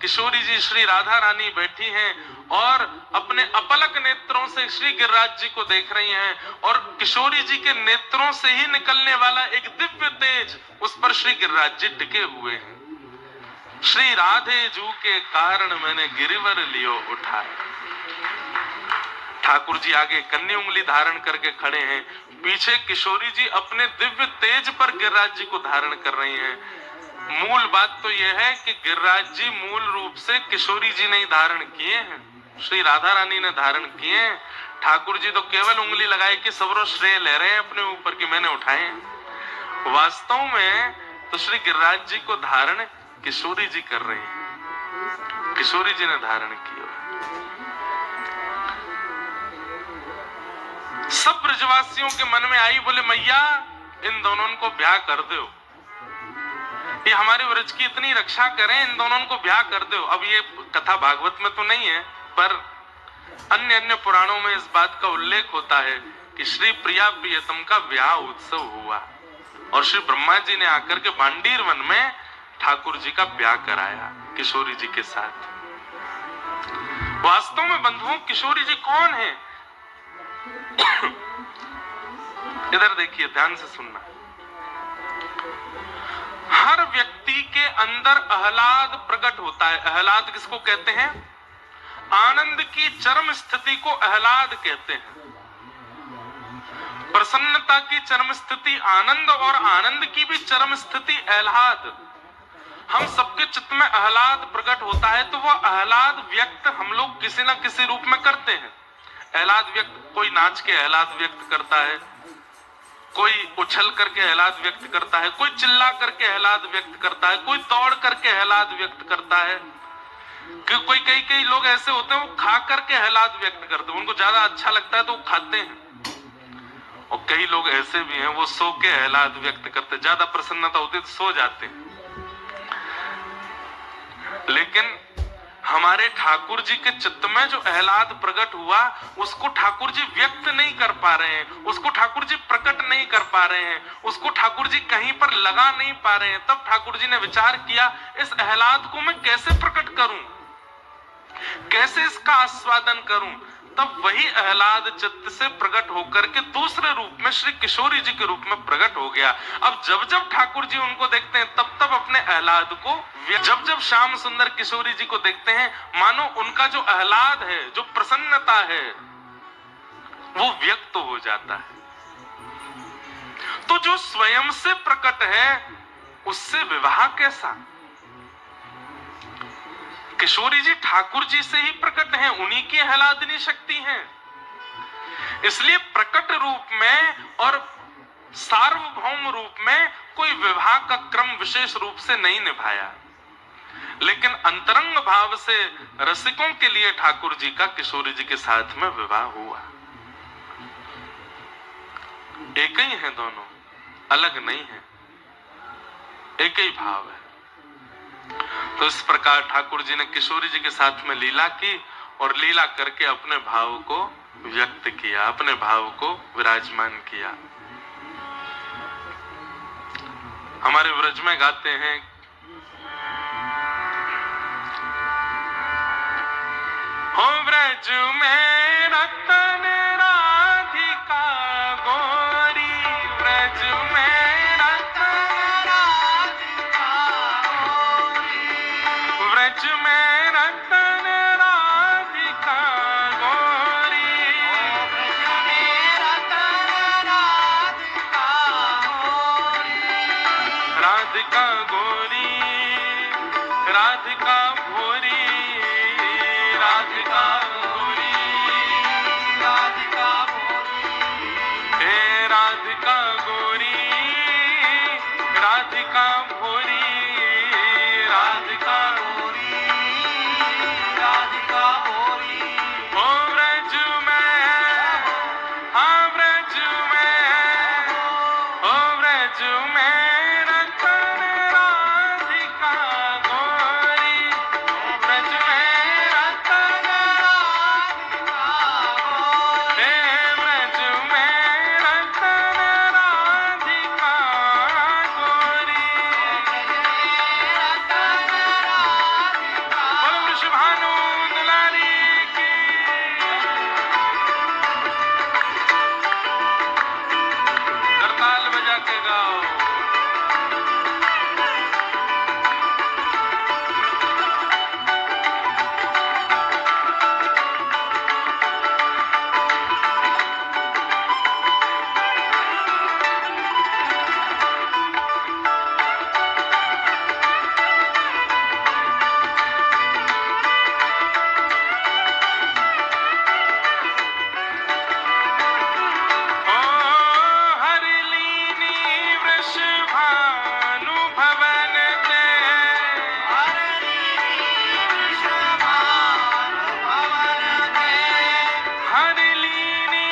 किशोरी जी, श्री राधा रानी बैठी हैं और अपने अपलक नेत्रों से श्री गिरिराज जी को देख रही हैं। और किशोरी जी के नेत्रों से ही निकलने वाला एक दिव्य तेज, उस पर श्री गिरिराज जी टिके हुए हैं। श्री राधे जू के कारण मैंने गिरिवर लियो उठाए। ठाकुर जी आगे कन्नी उंगली धारण करके खड़े हैं, पीछे किशोरी जी अपने दिव्य तेज पर गिरिराज जी को धारण कर रही हैं। मूल बात तो यह है कि गिरिराज जी मूल रूप से किशोरी जी ने ही धारण किए हैं, श्री राधा रानी ने धारण किए हैं। ठाकुर जी तो केवल उंगली लगाए कि सबरो श्रेय ले रहे हैं अपने ऊपर कि मैंने उठाए हैं। वास्तव में तो श्री गिरिराज जी को धारण किशोरी जी कर रही हैं, किशोरी जी ने धारण किया। सब ब्रजवासियों के मन में आई, बोले मैया इन दोनों को ब्याह कर दो, ये हमारे व्रज की इतनी रक्षा करें, इन दोनों को ब्याह कर दो। अब ये कथा भागवत में तो नहीं है, पर अन्य अन्य पुराणों में इस बात का उल्लेख होता है कि श्री प्रिया प्रियतम का ब्याह उत्सव हुआ और श्री ब्रह्मा जी ने आकर के बांडीर वन में ठाकुर जी का ब्याह कराया किशोरी जी के साथ। वास्तव में बंधुओं किशोरी जी कौन है? इधर देखिए, ध्यान से सुनना। हर व्यक्ति के अंदर आह्लाद प्रकट होता है। आह्लाद किसको कहते हैं? आनंद की चरम स्थिति को आह्लाद कहते हैं। प्रसन्नता की चरम स्थिति आनंद और आनंद की भी चरम स्थिति आह्लाद। हम सबके चित्त में आह्लाद प्रकट होता है तो वह आह्लाद व्यक्त हम लोग किसी न किसी रूप में करते हैं। आह्लाद व्यक्त, कोई नाच के आह्लाद व्यक्त करता है, कोई उछल करके आह्लाद व्यक्त करता है, कोई चिल्ला करके आह्लाद व्यक्त करता है, कोई दौड़ करके आह्लाद व्यक्त करता है। कोई कई लोग ऐसे होते हैं वो खा करके आह्लाद व्यक्त करते हैं, उनको ज्यादा अच्छा लगता है तो वो खाते हैं। और कई लोग ऐसे भी हैं वो सो के आह्लाद व्यक्त करते, ज्यादा प्रसन्नता होती है तो सो जाते हैं। लेकिन हमारे ठाकुर जी के चित्त में जो आह्लाद प्रकट हुआ उसको ठाकुर जी व्यक्त नहीं कर पा रहे हैं, उसको ठाकुर जी प्रकट नहीं कर पा रहे हैं, उसको ठाकुर जी कहीं पर लगा नहीं पा रहे हैं। तब ठाकुर जी ने विचार किया, इस आह्लाद को मैं कैसे प्रकट करूं, कैसे इसका आस्वादन करूं। तब वही आह्लाद चित्त से प्रकट होकर के दूसरे रूप में श्री किशोरी जी के रूप में प्रकट हो गया। अब जब जब ठाकुर जी उनको देखते हैं तब तब अपने आह्लाद को, जब जब श्याम सुंदर किशोरी जी को देखते हैं, मानो उनका जो आह्लाद है, जो प्रसन्नता है, वो व्यक्त हो जाता है। तो जो स्वयं से प्रकट है उससे विवाह कैसा? किशोरी जी ठाकुर जी से ही प्रकट हैं, उन्हीं की आह्लादनी शक्ति है। इसलिए प्रकट रूप में और सार्वभौम रूप में कोई विवाह का क्रम विशेष रूप से नहीं निभाया, लेकिन अंतरंग भाव से रसिकों के लिए ठाकुर जी का किशोरी जी के साथ में विवाह हुआ। एक ही है, दोनों अलग नहीं है, एक ही भाव है। तो इस प्रकार ठाकुर जी ने किशोरी जी के साथ में लीला की और लीला करके अपने भाव को व्यक्त किया, अपने भाव को विराजमान किया। हमारे व्रज में गाते हैं, हो व्रज में रतन राधिका गोरी, व्रज में रतन राधिका गोरी, व्रज में रतन राधिका गोरी, व्रज में रतन राधिका गोरी, राधिका गोरी, राधिका भोरी, राधिका गोरी, राधिका भोरी, हे राधिका गोरी, राधिका भोरी, राधिका गोरी, राधिका भोरी। ओ व्रज में, हाँ व्रज में, ओ व्रज में रतन राधिका गोरी, व्रज में रतन राधिका गोरी, हे व्रज में रतन राधिका गोरी, व्रज में रतन राधिका। बोलो वृषभानु दुलारी की। करताल बजा के गाओ। ओ हरलीनी वृषभानु भवन ते, हरलीनी वृषभानु भवन ते, हरलीनी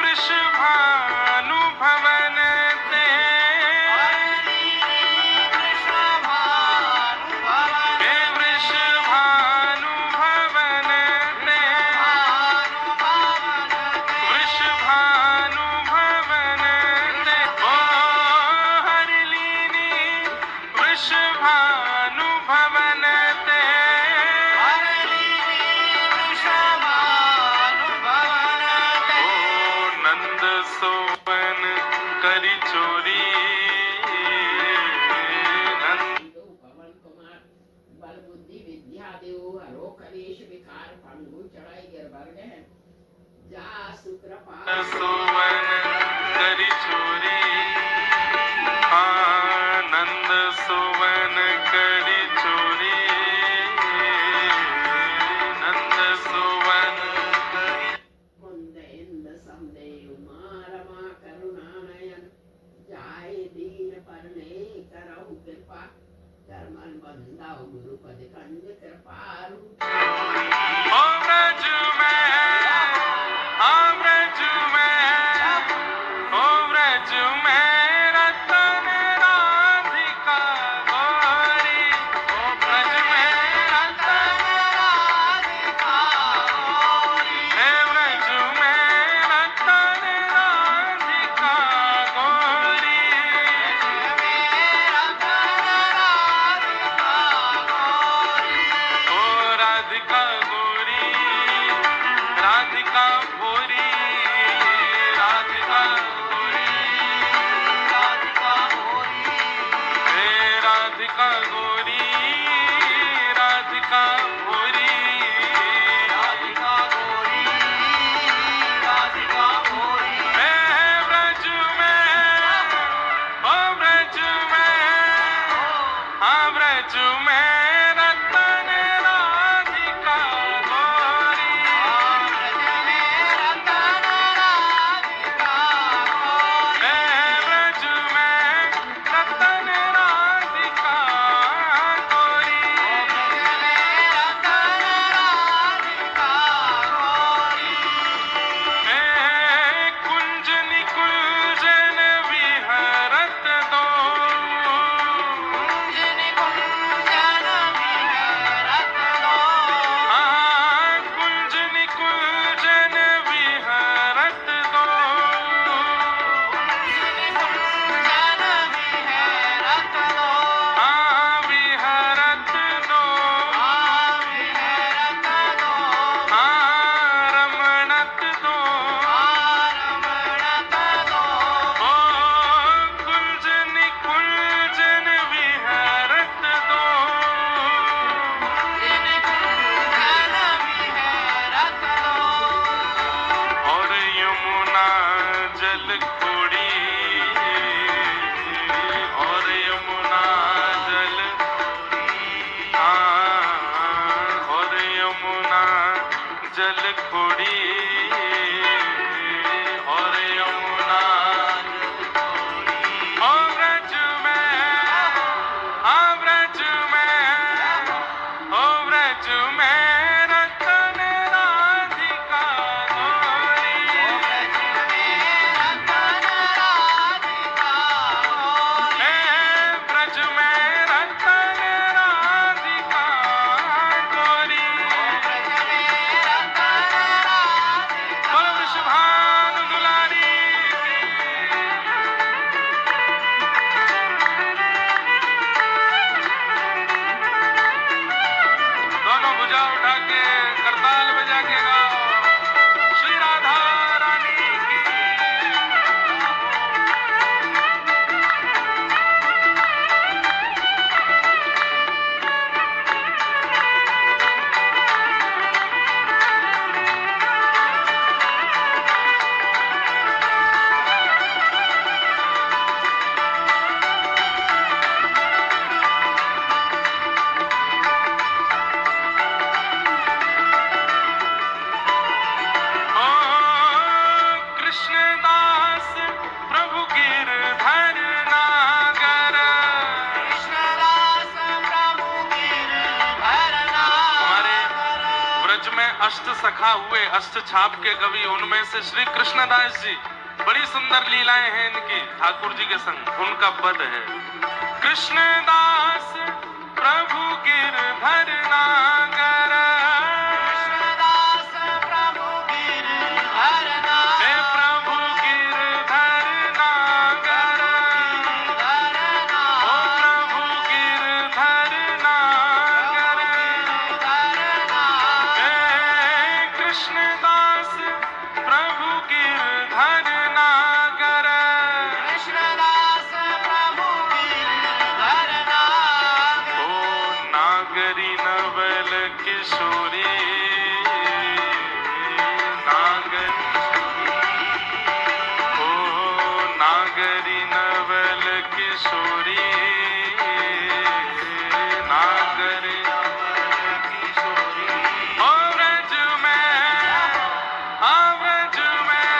वृषभानु भवन ते, हरलीनी वृषभानु भवन, हे वृषभानु भवन ते, वृषभानु भवन ते, ओ हरलीनी वृषभानु भवन ते, हरलीनी वृषभानु भवन ते, ओ नंद सोवन करी चोरी, नंद पवन कुमार बल बुद्धि विद्या देव हरो कलेश विकार पंगु चढ़ाई गिरबर गए जा सुकृपा सोवन करी चोरी, आनंद सोवन करी चोरी, नंद सोवन करी। कुंद इंद समदेव मारमा करुणानयन जाय दीन परने करहु कृपा कर्मन बंदाओ गुरु पद कंज कृपालु। ओ व्रज में, हाँ व्रज में, राधिका भोरी, राधिका गोरी, राधिका भोरी, हे राधिका गोरी, राधिका भोरी, राधिका गोरी, राधिका भोरी, हे ब्रज में, ओ ब्रज में, हाँ ब्रज में रतन राधिका गोरी, ब्रज में रतन राधिका गोरी, हे ब्रज में रतन राधिका गोरी, ब्रज में रतन राधिका गोरी, हे कुंज निकुंजन विहरत दो, कुंज निकुंजन विहरत दो, हाँ कुंज निकुंजन विहरत दो, कुंज निकुंजन विहरत दो, हाँ विहरत दो, हाँ विहरत दो, हाँ रमणत दो, हाँ रमणत दो, ओ कुंज निकुंजन विहरत दो, कुंज निकुंजन विहरत दो, और यमुना जल खोड़ी, और यमुना जल हाँ, और यमुना जल खोड़ी, और यमुना जल खोड़ी, ओ ब्रज में, हाँ ब्रज में, ओ ब्रज में रतन राधिका गोरी, ब्रज में रतन राधिका गोरी, हे ब्रज में रतन राधिका गोरी, ब्रज में रतन राधिका, बोलो वृषभानु दुलारी की। दोनों भुजा उठा के करताल बजा के गाओ, श्री राधा रानी की। ओ कृष्णदास प्रभु गिरधर नागर, कृष्णदास प्रभु गिरधर नागर, हमारे ब्रज में अष्ट सखा हुए, अष्ट छाप के कवि, उनमें से श्री कृष्णदास जी, बड़ी सुंदर लीलाएं हैं इनकी ठाकुर जी के संग, उनका पद है कृष्णदास प्रभु गिरधर नागर, कृष्णदास प्रभु गिरधर नागर, हे प्रभु गिरधर नागर, ओ प्रभु गिरधर नागर, हे कृष्णदास प्रभु गिरधर नागर, कृष्णदास प्रभु गिरधर नागर, ओ नागरी नवल किशोरी, नागरी, ओ नागरी नवल किशोरी, नागरी नवल किशोरी, ओ ब्रज में, हाँ ब्रज में,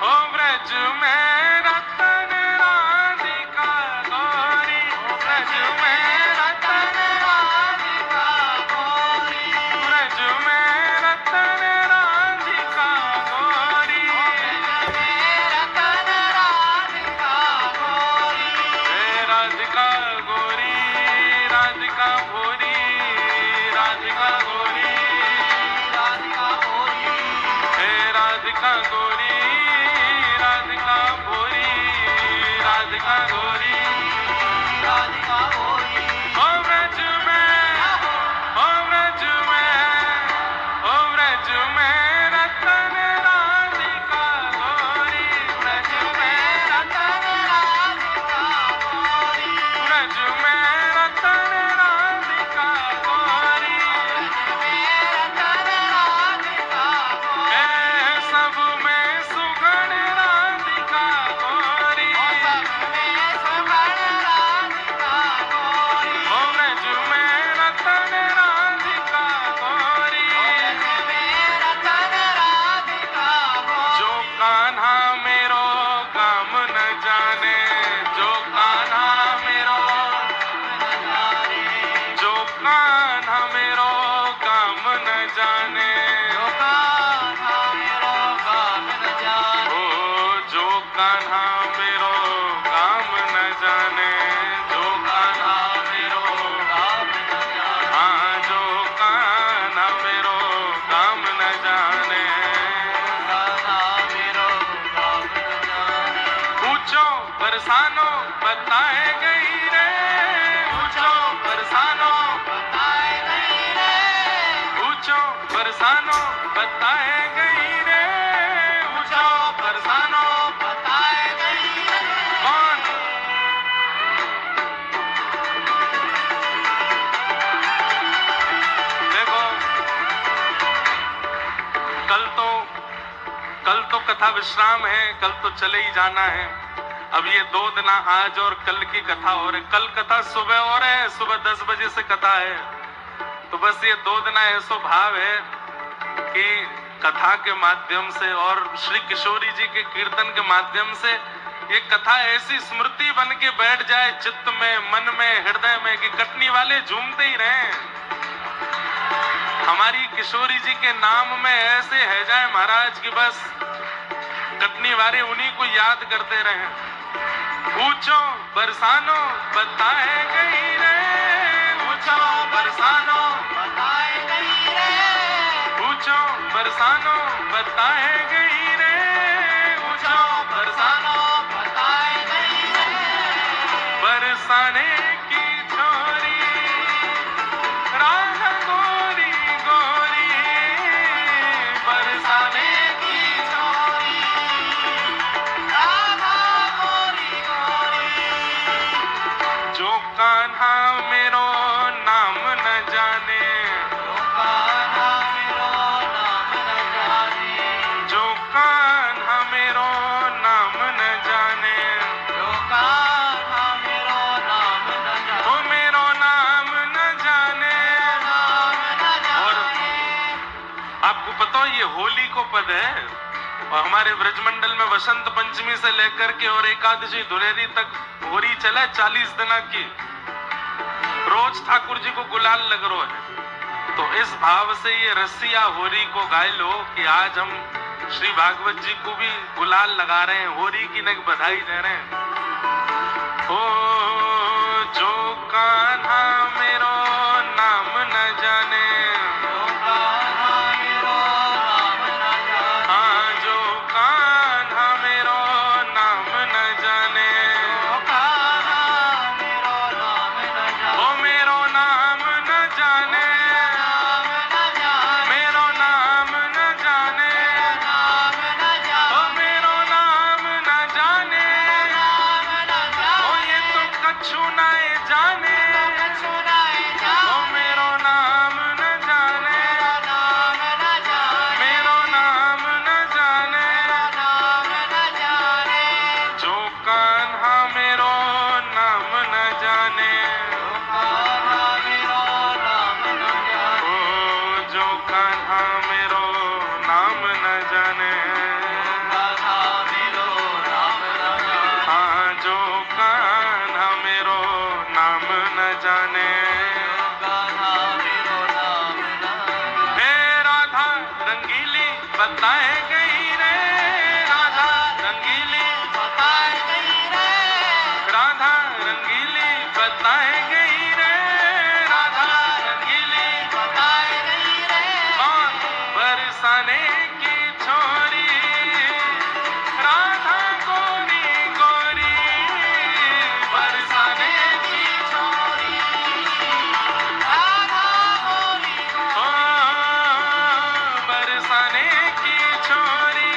ओ ब्रज में रतन राधिका गोरी, ब्रज में रतन राधिका गोरी, ब्रज में रतन राधिका गोरी, ब्रज में रतन राधिका गोरी, हे राधिका गोरी, राधिका भोरी, राधिका गोरी, राधिका भोरी, हे राधिका गोरी, राधिका भोरी, राधिका गोरी, राधिका भोरी, ओ ब्रज में, ओ ब्रज में, ओ ब्रज में कान्हा मेरो काम न जाने, जो कान्हा मेरो काम न जाने, हाँ जो कान्हा मेरो काम न जाने, कान्हा मेरो काम न जाने। पूछो बरसानो बताए गई रे, पूछो बरसानो बताए गई रे, पूछो बरसानो बताए गई रे, पूछो बरसानो बताए गई रे। कौन? देखो कल तो कथा विश्राम है, कल तो चले ही जाना है। अब ये 2 दिन आज और कल की कथा और है। कल कथा सुबह और है, सुबह 10 बजे से कथा है। तो बस ये 2 दिन ऐसा भाव है कि कथा के माध्यम से और श्री किशोरी जी के कीर्तन के माध्यम से ये कथा ऐसी स्मृति बन के बैठ जाए चित्त में, मन में, हृदय में कि कटनी वाले झूमते ही रहें। हमारी किशोरी जी के नाम में ऐसे है जाए महाराज की बस कटनी वाले उन्हीं को याद करते रहें। पूछो बरसानो बताए गई रे, पूछो बरसानो बताए गई रे, पूछो बरसानो बताए गई रे, पूछो बरसानो बताए गई रे। बरसाने की छोरी राधा गोरी गोरी, बरसाने की छोरी राधा गोरी गोरी, जो कान्हा मेरो नाम न जाने, जो कान्हा मेरो नाम न जाने, जो कान्हा मेरो नाम न जाने, जो कान्हा मेरो नाम न जाने, वो मेरो नाम न जाने, नाम न जाने। आपको पता हो ये होली को पद है और हमारे ब्रजमंडल में वसंत पंचमी से लेकर के और एकादशी धुलेरी तक होली चला 40 दिन की। रोज ठाकुर जी को गुलाल लग रो है। तो इस भाव से ये रसिया होली को गाय लो कि आज हम श्री भागवत जी को भी गुलाल लगा रहे हैं, होली की नग बधाई दे रहे हैं। ओ जो कान्हा मेरो नाम न जाने, जो कान्हा मेरो नाम न जाने, हाँ जो कान्हा मेरो नाम न जाने, जो कान्हा मेरो नाम न जाने, वो मेरो नाम न जाने, नाम न जाने, मेरो नाम न जाने, नाम न जाने, वो मेरो नाम न जाने, नाम न जाने, ओ ये तो कछु नाए जाने, कछु नाए जाने, वो मेरो नाम न जाने, नाम न जाने, मेरो नाम न जाने, नाम न जाने, जो कान्हा मेरो नाम न जाने, जो कान्हा मेरो नाम न जाने, ओ जो कान्हा मेरो नाम न जाने, कान्हा मेरो नाम न जाने, हाँ जो कान्हा मेरो नाम न जाने, कान्हा मेरो नाम न जाने। हे राधा रंगीली बताए गई रे, राधा रंगीली बताए गई रे, राधा रंगीली बताए गई रे, राधा रंगीली बताए गई रे। कौन? बरसाने की छोरी राधा गोरी गोरी, बरसाने की छोरी राधा गोरी गोरी, बरसाने की छोरी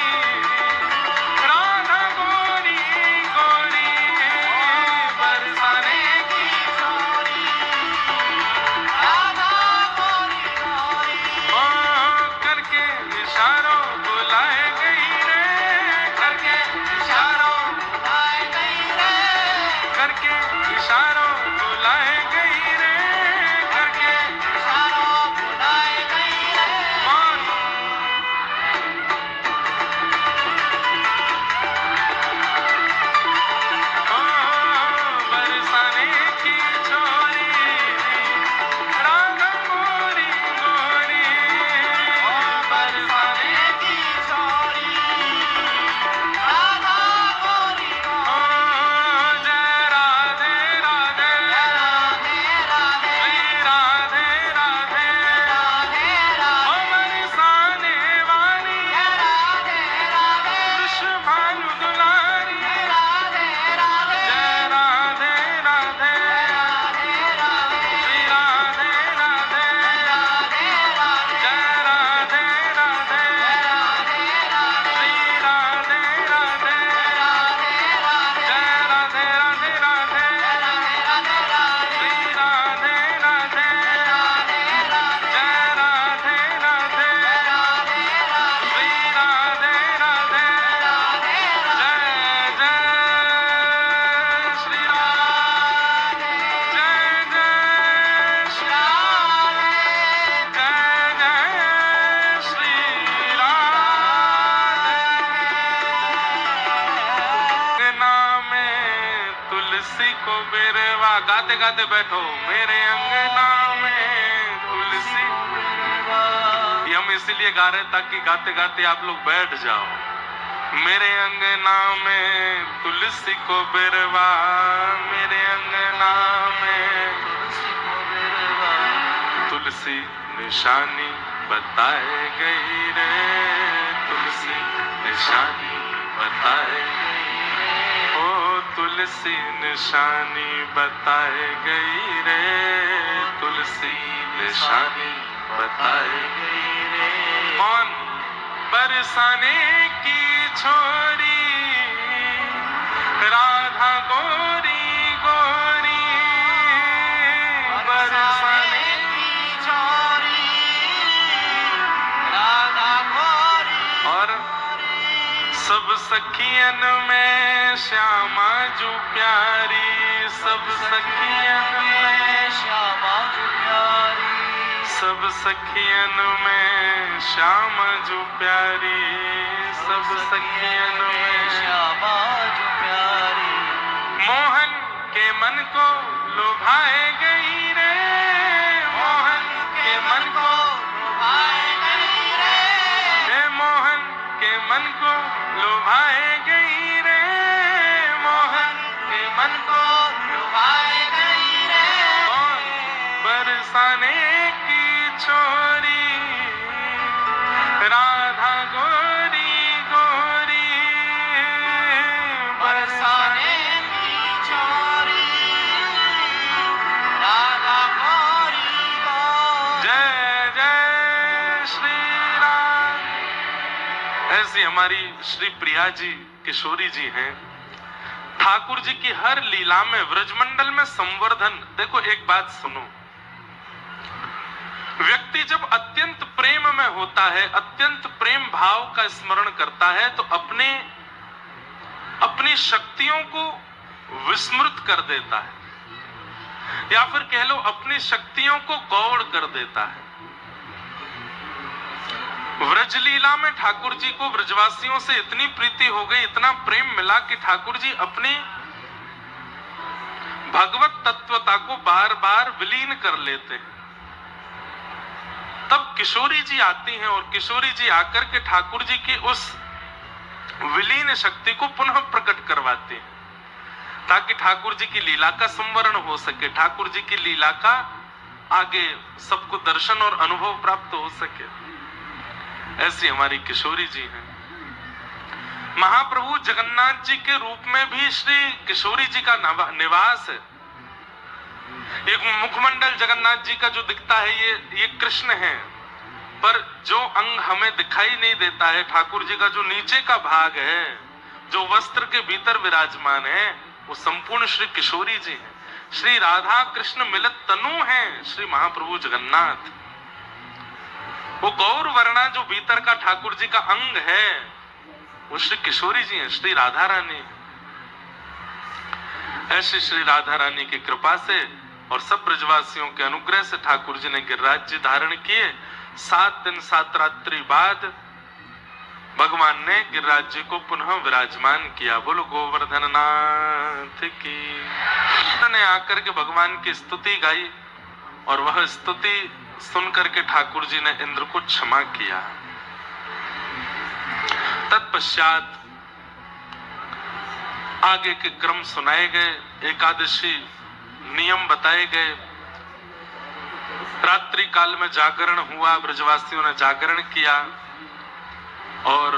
तुलसी को बेरवा, गाते गाते बैठो, मेरे अंगना में तुलसी। ये हम इसीलिए गा रहे ताकि गाते गाते आप लोग बैठ जाओ। मेरे अंगना में तुलसी को बेरवा, मेरे अंगना में तुलसी को बेरवा, तुलसी निशानी बताए गई रे, तुलसी निशानी बताए गई रे, ओ तुलसी निशानी बताए गई रे, तुलसी निशानी बताए गई रे। कौन? बरसाने की छोरी, राधा गोरी गोरी, बरसाने की छोरी, राधा गोरी। और सब सखियन में श्यामा जो प्यारी, सब सखियन में श्यामा जो प्यारी, सब सखियन में श्यामा जो प्यारी, सब सखियन में श्यामा जो प्यारी। मोहन के मन को लुभाए गई रे, मोहन के मन को लुभाए गई रे, मोहन के मन को लुभाए गई रे, मोहन के मन को लुभाए गई रे। कौन? बरसाने की छोरी, राधा गोरी गोरी, बरसाने की छोरी, राधा गोरी गोरी। जय जय श्री राम। ऐसी हमारी श्री प्रिया जी किशोरी जी हैं। ठाकुर जी की हर लीला में व्रजमंडल में संवर्धन। देखो एक बात सुनो, व्यक्ति जब अत्यंत प्रेम में होता है, अत्यंत प्रेम भाव का स्मरण करता है, तो अपनी शक्तियों को विस्मृत कर देता है, या फिर कह लो अपनी शक्तियों को गौड़ कर देता है। व्रजलीला में ठाकुर जी को व्रजवासियों से इतनी प्रीति हो गई, इतना प्रेम मिला कि ठाकुर जी अपनी भगवत तत्वता को बार बार विलीन कर लेते हैं। तब किशोरी जी आती हैं और किशोरी जी आकर के ठाकुर जी की उस विलीन शक्ति को पुनः प्रकट करवाते हैं, ताकि ठाकुर जी की लीला का संवरण हो सके, ठाकुर जी की लीला का आगे सबको दर्शन और अनुभव प्राप्त हो सके। ऐसी हमारी किशोरी जी हैं। महाप्रभु जगन्नाथ जी के रूप में भी श्री किशोरी जी का निवास है। एक मुखमंडल जगन्नाथ जी का जो दिखता है ये कृष्ण है, पर जो अंग हमें दिखाई नहीं देता है, ठाकुर जी का जो नीचे का भाग है, जो वस्त्र के भीतर विराजमान है, वो संपूर्ण श्री किशोरी जी हैं। श्री राधा कृष्ण मिलित तनु हैं श्री महाप्रभु जगन्नाथ। वो गौर वर्णा जो भीतर का ठाकुर जी का अंग है, वो श्री किशोरी जी हैं, श्री राधा रानी। ऐसी श्री राधा रानी की कृपा से और सब ब्रजवासियों के अनुग्रह से ठाकुर जी ने गिरिराज जी धारण किए। 7 दिन 7 रात्रि बाद भगवान ने गिरिराज जी को पुनः विराजमान किया। बोलो गोवर्धन नाथ की। ने आकर के भगवान की स्तुति गाई और वह स्तुति सुनकर के ठाकुर जी ने इंद्र को क्षमा किया। तत्पश्चात आगे के क्रम सुनाए गए, एकादशी नियम बताए गए। रात्रि काल में जागरण हुआ, ब्रजवासियों ने जागरण किया और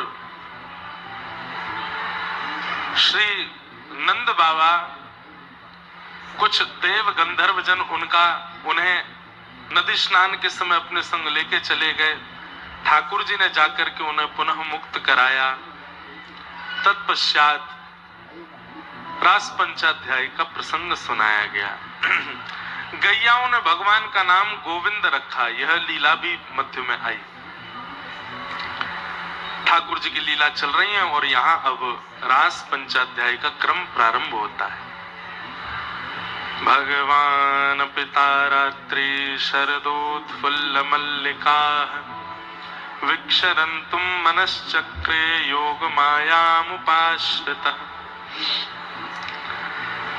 श्री नंद बाबा, कुछ देव गंधर्व जन उन्हें नदी स्नान के समय अपने संग लेके चले गए। ठाकुर जी ने जाकर के उन्हें पुनः मुक्त कराया। तत्पश्चात रास पंचाध्याय का प्रसंग सुनाया गया। गैयाओं ने भगवान का नाम गोविंद रखा, यह लीला भी मध्य में आई। ठाकुर जी की लीला चल रही है और यहाँ अब रास पंचाध्याय का क्रम प्रारंभ होता है। भगवान पिता रात्रि शरदोत्फुल्ल मल्लिका विक्षरन्तुम मनश्चक्रे योग मायामुपाश्रितः।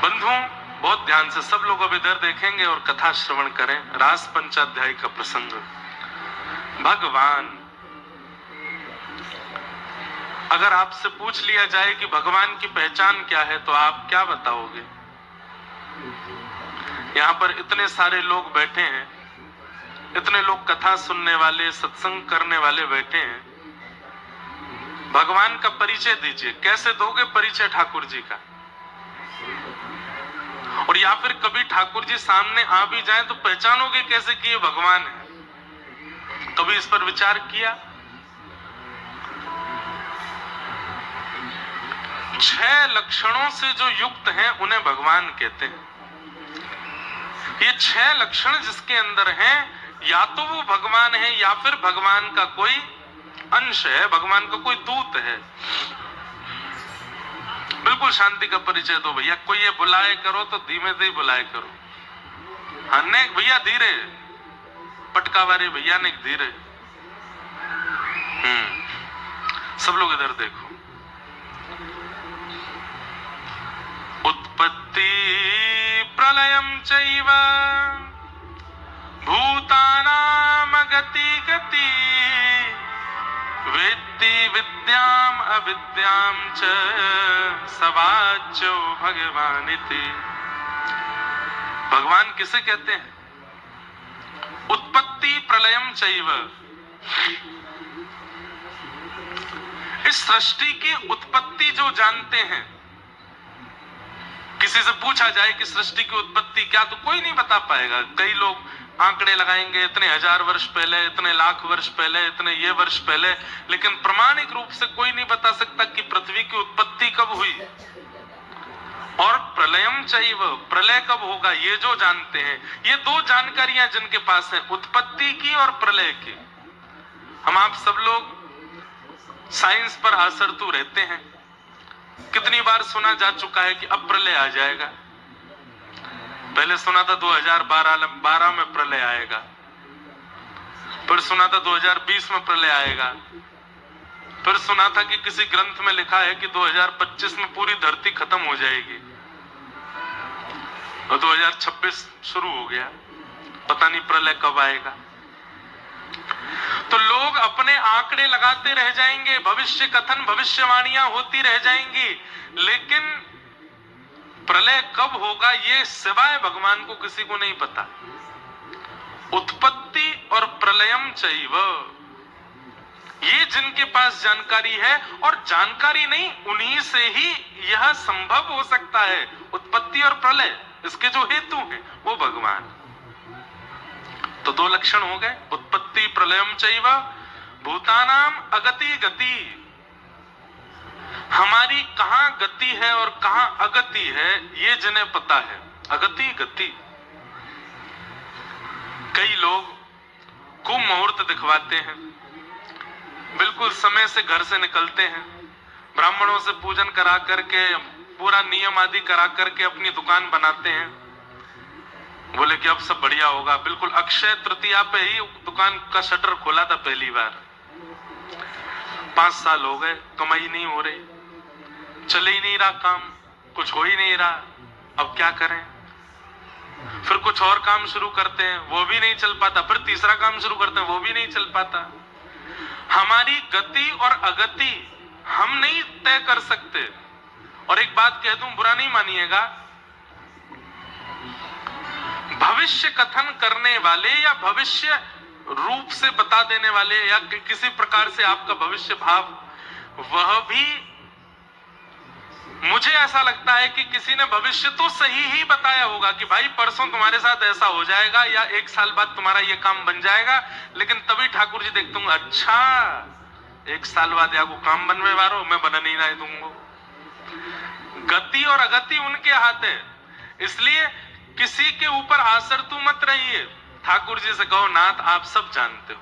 बंधुओं, बहुत ध्यान से सब लोग अब इधर देखेंगे और कथा श्रवण करें। रास पंचाध्याय का प्रसंग। भगवान, अगर आपसे पूछ लिया जाए कि भगवान की पहचान क्या है तो आप क्या बताओगे? यहाँ पर इतने सारे लोग बैठे हैं, इतने लोग कथा सुनने वाले, सत्संग करने वाले बैठे हैं। भगवान का परिचय दीजिए। कैसे दोगे परिचय ठाकुर जी का? और या फिर कभी ठाकुर जी सामने आ भी जाए तो पहचानोगे कैसे कि ये भगवान है? कभी इस पर विचार किया? 6 लक्षणों से जो युक्त हैं उन्हें भगवान कहते हैं। ये 6 लक्षण जिसके अंदर हैं, या तो वो भगवान है या फिर भगवान का कोई अंश है, भगवान का कोई दूत है। बिल्कुल शांति का परिचय दो भैया। कोई ये बुलाए करो तो धीमे से ही बुलाए करो। अन्य भैया धीरे, पटकावारे भैया ने धीरे। सब लोग इधर देखो। उत्पत्ति प्रलयम चैव भूतानाम गति गति वेत्ति विद्याम अविद्याम च सवाच्यो भगवानिति। भगवान किसे कहते हैं? उत्पत्ति प्रलयम चैव। इस सृष्टि की उत्पत्ति जो जानते हैं, किसी से पूछा जाए कि सृष्टि की उत्पत्ति क्या, तो कोई नहीं बता पाएगा। कई लोग आंकड़े लगाएंगे, इतने 1000 वर्ष पहले, इतने लाख वर्ष पहले, इतने ये वर्ष पहले, लेकिन प्रमाणिक रूप से कोई नहीं बता सकता कि पृथ्वी की उत्पत्ति कब हुई। और प्रलयम चैव, प्रलय कब होगा, ये जो जानते हैं। ये 2 जानकारियां जिनके पास है, उत्पत्ति की और प्रलय की। हम आप सब लोग साइंस पर आसरतू रहते हैं। कितनी बार सुना जा चुका है कि अब प्रलय आ जाएगा। पहले सुना था 2012 में प्रलय आएगा, फिर सुना था 2020 में प्रलय आएगा, फिर सुना था कि किसी ग्रंथ में लिखा है कि 2025 में पूरी धरती खत्म हो जाएगी, और 2026 शुरू हो गया। पता नहीं प्रलय कब आएगा। तो लोग अपने आंकड़े लगाते रह जाएंगे, भविष्य कथन, भविष्यवाणियां होती रह जाएंगी, लेकिन प्रलय कब होगा ये सिवाय भगवान को किसी को नहीं पता। उत्पत्ति और प्रलयम चैव, ये जिनके पास जानकारी है, और जानकारी नहीं, उन्हीं से ही यह संभव हो सकता है। उत्पत्ति और प्रलय, इसके जो हेतु हैं वो भगवान। तो 2 लक्षण हो गए, उत्पत्ति प्रलयम चैव भूतानाम अगति गति। हमारी कहां गति है और कहां अगति है ये जिन्हें पता है। अगति गति। कई लोग खूब मुहूर्त दिखवाते हैं, बिल्कुल समय से घर से निकलते हैं, ब्राह्मणों से पूजन करा करके, पूरा नियम आदि करा करके अपनी दुकान बनाते हैं। बोले कि अब सब बढ़िया होगा। बिल्कुल अक्षय तृतीया पे ही दुकान का शटर खोला था पहली बार। 5 साल हो गए, कमाई नहीं हो रही, चले ही नहीं रहा काम, कुछ हो ही नहीं रहा। अब क्या करें? फिर कुछ और काम शुरू करते हैं, वो भी नहीं चल पाता। फिर तीसरा काम शुरू करते हैं, वो भी नहीं चल पाता। हमारी गति और अगति हम नहीं तय कर सकते। और एक बात कह दूं, बुरा नहीं मानिएगा, भविष्य कथन करने वाले या भविष्य रूप से बता देने वाले या किसी प्रकार से आपका भविष्य भाव, वह भी मुझे ऐसा लगता है कि किसी ने भविष्य तो सही ही बताया होगा कि भाई परसों तुम्हारे साथ ऐसा हो जाएगा या 1 साल बाद तुम्हारा ये काम बन जाएगा। लेकिन तभी ठाकुर जी देखते होंगे, अच्छा 1 साल बाद या को काम बनवे वारो, मैं बना नहीं रहा दूंगा। गति और अगति उनके हाथ है। इसलिए किसी के ऊपर आसरतू मत रहिए। ठाकुर जी से कहो, नाथ आप सब जानते हो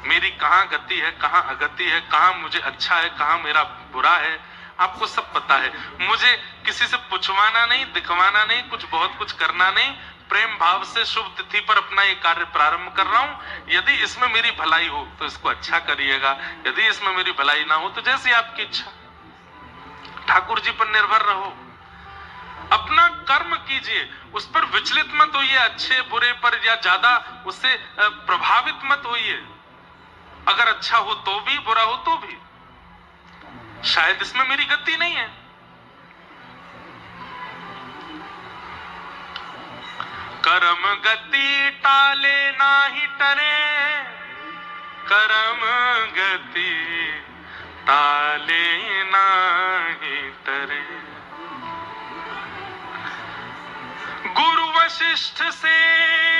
मेरी कहां गति है, कहां अगति है, कहां मुझे अच्छा है, कहां मेरा बुरा है, आपको सब पता है। मुझे किसी से पूछवाना नहीं, दिखवाना नहीं, बहुत कुछ करना नहीं। प्रेम भाव से शुभ तिथि पर अपना ये कार्य प्रारंभ कर रहा हूं। यदि इसमें मेरी भलाई हो तो इसको अच्छा करिएगा, यदि इसमें मेरी भलाई ना हो तो जैसी आपकी इच्छा। ठाकुर जी पर निर्भर रहो। अपना कर्म कीजिए, उस पर विचलित मत होइए, अच्छे बुरे पर या ज्यादा उससे प्रभावित मत होइए। अगर अच्छा हो तो भी, बुरा हो तो भी, शायद इसमें मेरी गति नहीं है। कर्म गति टाले नाही टरे, कर्म गति टाले नाही टरे। गुरु वशिष्ठ से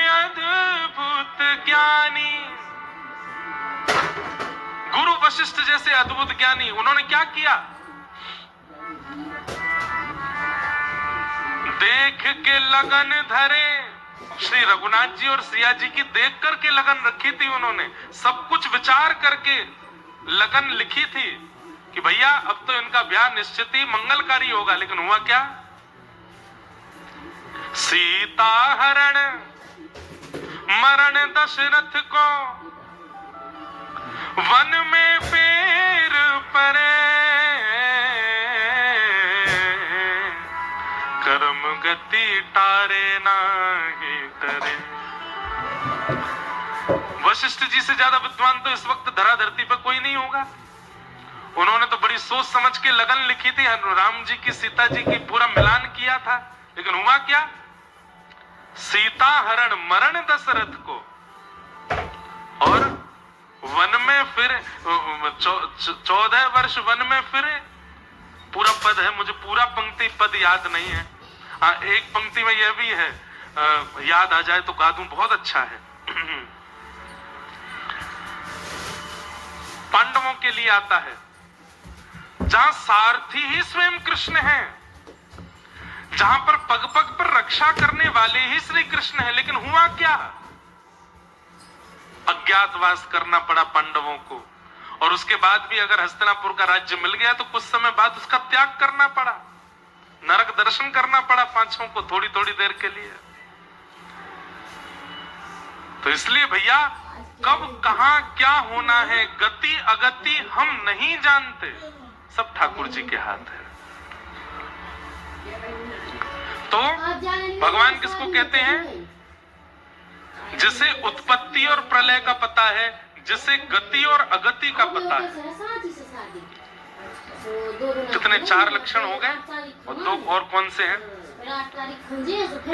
अद्भुत ज्ञानी, गुरु वशिष्ठ जैसे अद्भुत ज्ञानी, उन्होंने क्या किया? देख के लगन धरे। श्री रघुनाथ जी और सिया जी की देख करके लगन रखी थी उन्होंने, सब कुछ विचार करके लगन लिखी थी कि भैया अब तो इनका ब्याह निश्चित ही मंगलकारी होगा। लेकिन हुआ क्या? सीता हरण मरण दशरथ को, वन में फेर परे, कर्म गति टारे नाही टरे। वशिष्ठ जी से ज्यादा विद्वान तो इस वक्त धरा धरती पर कोई नहीं होगा। उन्होंने तो बड़ी सोच समझ के लगन लिखी थी, राम जी की सीता जी की पूरा मिलान किया था। लेकिन हुआ क्या? सीता हरण मरण दशरथ को, और वन में फिर 14 वर्ष वन में फिरे। पूरा पद है, मुझे पूरा पंक्ति पद याद नहीं है। हाँ, एक पंक्ति में यह भी है, याद आ जाए तो गा दूं, बहुत अच्छा है। पांडवों के लिए आता है, जहां सारथी ही स्वयं कृष्ण है, जहां पर पग पग पर रक्षा करने वाले ही श्री कृष्ण है। लेकिन हुआ क्या? अज्ञातवास करना पड़ा पांडवों को, और उसके बाद भी अगर हस्तिनापुर का राज्य मिल गया तो कुछ समय बाद उसका त्याग करना पड़ा, नरक दर्शन करना पड़ा पांचों को थोड़ी थोड़ी देर के लिए। तो इसलिए भैया, कब कहां क्या होना है, गति अगति हम नहीं जानते, सब ठाकुर जी के हाथ है। तो भगवान किसको कहते हैं? जिसे उत्पत्ति और प्रलय का पता है, जिसे गति और अगति का पता है। कितने? 4 लक्षण हो गए, और 2 और कौन से हैं?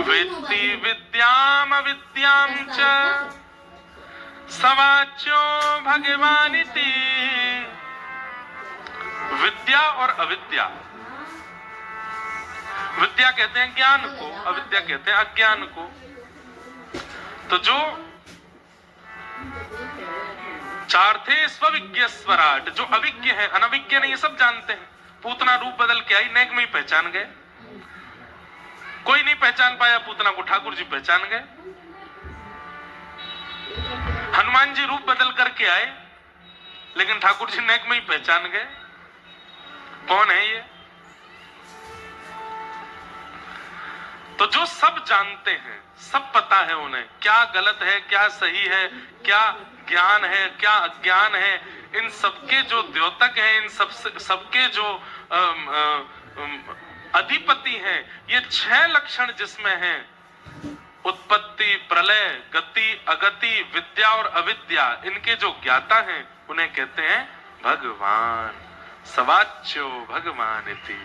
वेत्ति विद्याम अविद्याम च सवाच्यो भगवानिति। विद्या और अविद्या, विद्या कहते हैं ज्ञान को, अविद्या कहते हैं अज्ञान को। तो जो 4 थे स्वविज्ञ स्वराट, जो अविज्ञ है, अनविज्ञ नहीं, सब जानते हैं। पूतना रूप बदल के आई, नेक में ही पहचान गए। कोई नहीं पहचान पाया पूतना को, ठाकुर जी पहचान गए। हनुमान जी रूप बदल करके आए, लेकिन ठाकुर जी नेक में ही पहचान गए। कौन है ये? तो जो सब जानते हैं, सब पता है उन्हें, क्या गलत है, क्या सही है, क्या ज्ञान है, क्या अज्ञान है, इन सबके जो द्योतक हैं, इन सबके जो अधिपति हैं, ये 6 लक्षण जिसमें हैं, उत्पत्ति, प्रलय, गति, अगति, विद्या और अविद्या, इनके जो ज्ञाता हैं उन्हें कहते हैं भगवान। सवाच्यो भगवान इति।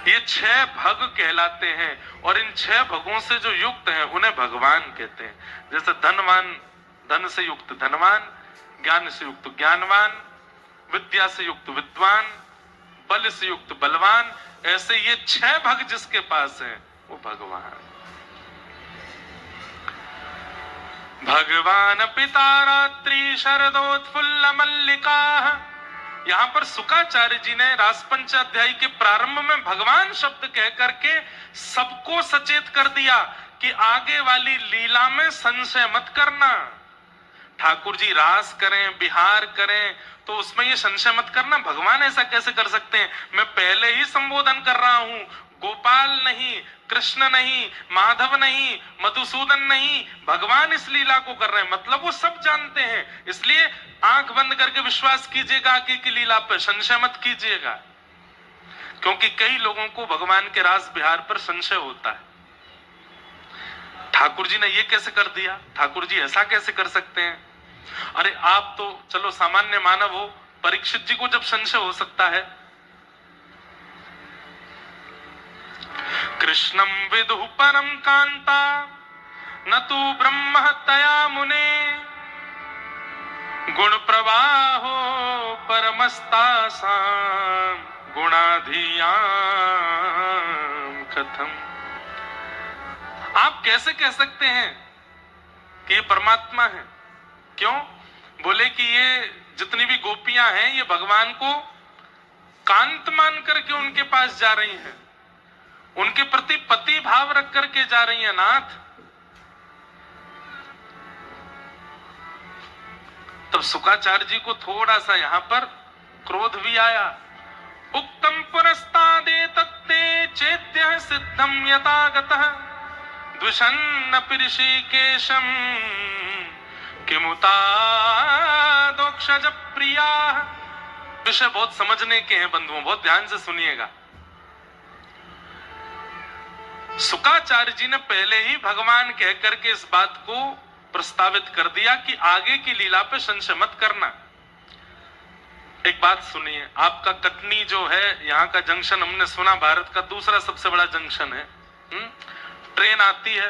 ये 6 भग कहलाते हैं, और इन 6 भगों से जो युक्त हैं उन्हें भगवान कहते हैं। जैसे धनवान, धन से युक्त धनवान, ज्ञान से युक्त ज्ञानवान, विद्या से युक्त विद्वान, बल से युक्त बलवान, ऐसे ये 6 भग जिसके पास हैं वो भगवान। भगवान पिता रात्रि शरदोत्फुल्ल मल्लिका। यहां पर सुकाचार्य जी ने रासपंच अध्याय के प्रारंभ में भगवान शब्द कह करके सबको सचेत कर दिया कि आगे वाली लीला में संशय मत करना। ठाकुर जी रास करें, बिहार करें, तो उसमें ये संशय मत करना, भगवान ऐसा कैसे कर सकते हैं। मैं पहले ही संबोधन कर रहा हूं, गोपाल नहीं, कृष्ण नहीं, माधव नहीं, मधुसूदन नहीं, भगवान इस लीला को कर रहे हैं। मतलब वो सब जानते हैं, इसलिए आंख बंद करके विश्वास कीजिएगा आगे की लीला पर, संशय मत कीजिएगा। क्योंकि कई लोगों को भगवान के रास विहार पर संशय होता है। ठाकुर जी ने ये कैसे कर दिया, ठाकुर जी ऐसा कैसे कर सकते हैं? अरे आप तो चलो सामान्य मानव हो, परीक्षित जी को जब संशय हो सकता है। कृष्णम विदुः परम कांता न तु ब्रह्म तया मुने गुण प्रवाहो परमस्तासाम गुणाधियाम कथम। आप कैसे कह सकते हैं कि ये परमात्मा है? क्यों? बोले कि ये जितनी भी गोपियां हैं ये भगवान को कांत मान करके उनके पास जा रही हैं, उनके प्रति पति भाव रख करके जा रही हैं नाथ। तब शुकाचार्य जी को थोड़ा सा यहां पर क्रोध भी आया। उक्तम पुरस्तादे तत्ते चेत्य सिद्धम यथागतः द्विषन्न ऋषिकेशम किमुता दोक्षज प्रिया। विषय बहुत समझने के हैं बंधुओं, बहुत ध्यान से सुनिएगा। शुकाचार्य जी ने पहले ही भगवान कह करके इस बात को प्रस्तावित कर दिया कि आगे की लीला पे संशय मत करना। एक बात सुनिए, आपका कटनी जो है यहाँ का जंक्शन, हमने सुना भारत का दूसरा सबसे बड़ा जंक्शन है। ट्रेन आती है,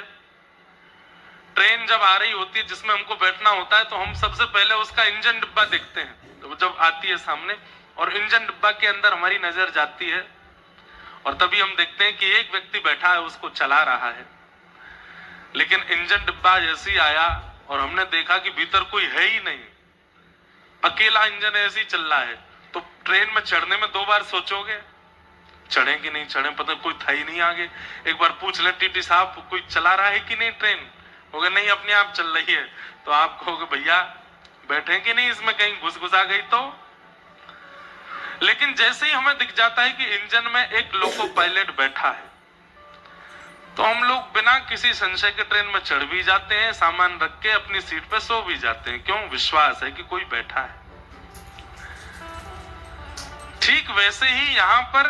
ट्रेन जब आ रही होती है जिसमें हमको बैठना होता है तो हम सबसे पहले उसका इंजन डिब्बा देखते हैं। तो जब आती है सामने और इंजन डिब्बा के अंदर हमारी नजर जाती है और तभी हम देखते हैं कि एक व्यक्ति बैठा है, उसको चला रहा है। लेकिन इंजन डिब्बा जैसे ही आया और हमने देखा कि भीतर कोई है ही नहीं, अकेला इंजन ऐसे ही चल रहा है, तो ट्रेन में चढ़ने में 2 बार सोचोगे चढ़े कि नहीं चढ़े, पता कोई था ही नहीं आगे। एक बार पूछ ले टीटी साहब कोई चला रहा है कि नहीं ट्रेन, होगा नहीं अपने आप चल रही है, तो आप कहोगे भैया बैठे कि नहीं इसमें, कहीं घुस आ गई तो। लेकिन जैसे ही हमें दिख जाता है कि इंजन में एक लोको पायलट बैठा है तो हम लोग बिना किसी संशय के ट्रेन में चढ़ भी जाते हैं, सामान रख के अपनी सीट पे सो भी जाते हैं। क्यों? विश्वास है कि कोई बैठा है। ठीक वैसे ही यहाँ पर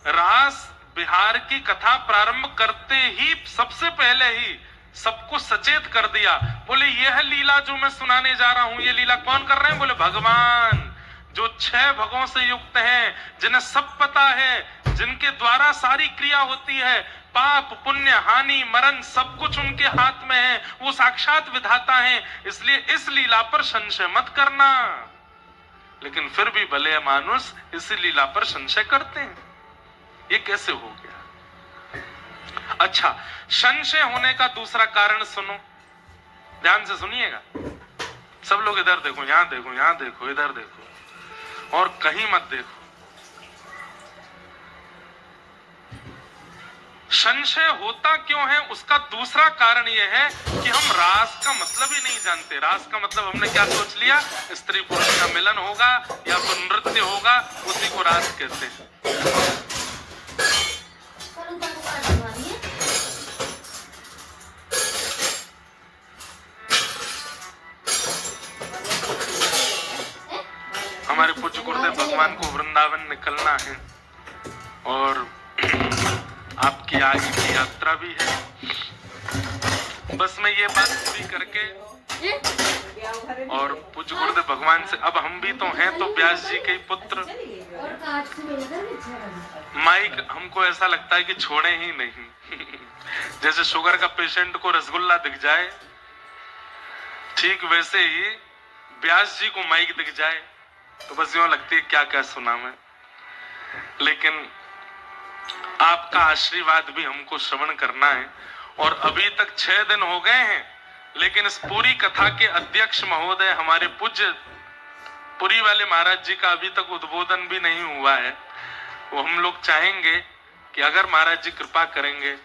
रास बिहार की कथा प्रारंभ करते ही सबसे पहले ही सबको सचेत कर दिया। बोले यह लीला जो मैं सुनाने जा रहा हूं, ये लीला कौन कर रहे हैं? बोले भगवान, जो 6 भगों से युक्त हैं, जिन्हें सब पता है, जिनके द्वारा सारी क्रिया होती है, पाप पुण्य हानि मरण सब कुछ उनके हाथ में है, वो साक्षात विधाता हैं। इसलिए इस लीला पर संशय मत करना। लेकिन फिर भी भले मानुष इस लीला पर संशय करते हैं, ये कैसे हो गया? अच्छा, संशय होने का दूसरा कारण सुनो, ध्यान से सुनिएगा। सब लोग इधर देखो, यहां देखो, यहां देखो, इधर देखो और कहीं मत देखो। संशय होता क्यों है? उसका दूसरा कारण यह है कि हम रास का मतलब ही नहीं जानते। रास का मतलब हमने क्या सोच लिया, स्त्री पुरुष का मिलन होगा या तो नृत्य होगा, उसी को रास कहते हैं। हमारे पूज्य गुरुदेव भगवान को वृंदावन निकलना है और आपकी आगे की यात्रा भी है। बस मैं ये बात पूरी करके और पूज्य गुरुदेव भगवान से, अब हम भी तो हैं तो व्यास जी के पुत्र, माइक हमको ऐसा लगता है कि छोड़े ही नहीं। जैसे शुगर का पेशेंट को रसगुल्ला दिख जाए, ठीक वैसे ही व्यास जी को माइक दिख जाए तो बस यूं लगती है क्या क्या सुना मैं। लेकिन आपका आशीर्वाद भी हमको श्रवण करना है और अभी तक 6 दिन हो गए हैं, लेकिन इस पूरी कथा के अध्यक्ष महोदय हमारे पूज्य पुरी वाले महाराज जी का अभी तक उद्बोधन भी नहीं हुआ है। वो हम लोग चाहेंगे कि अगर महाराज जी कृपा करेंगे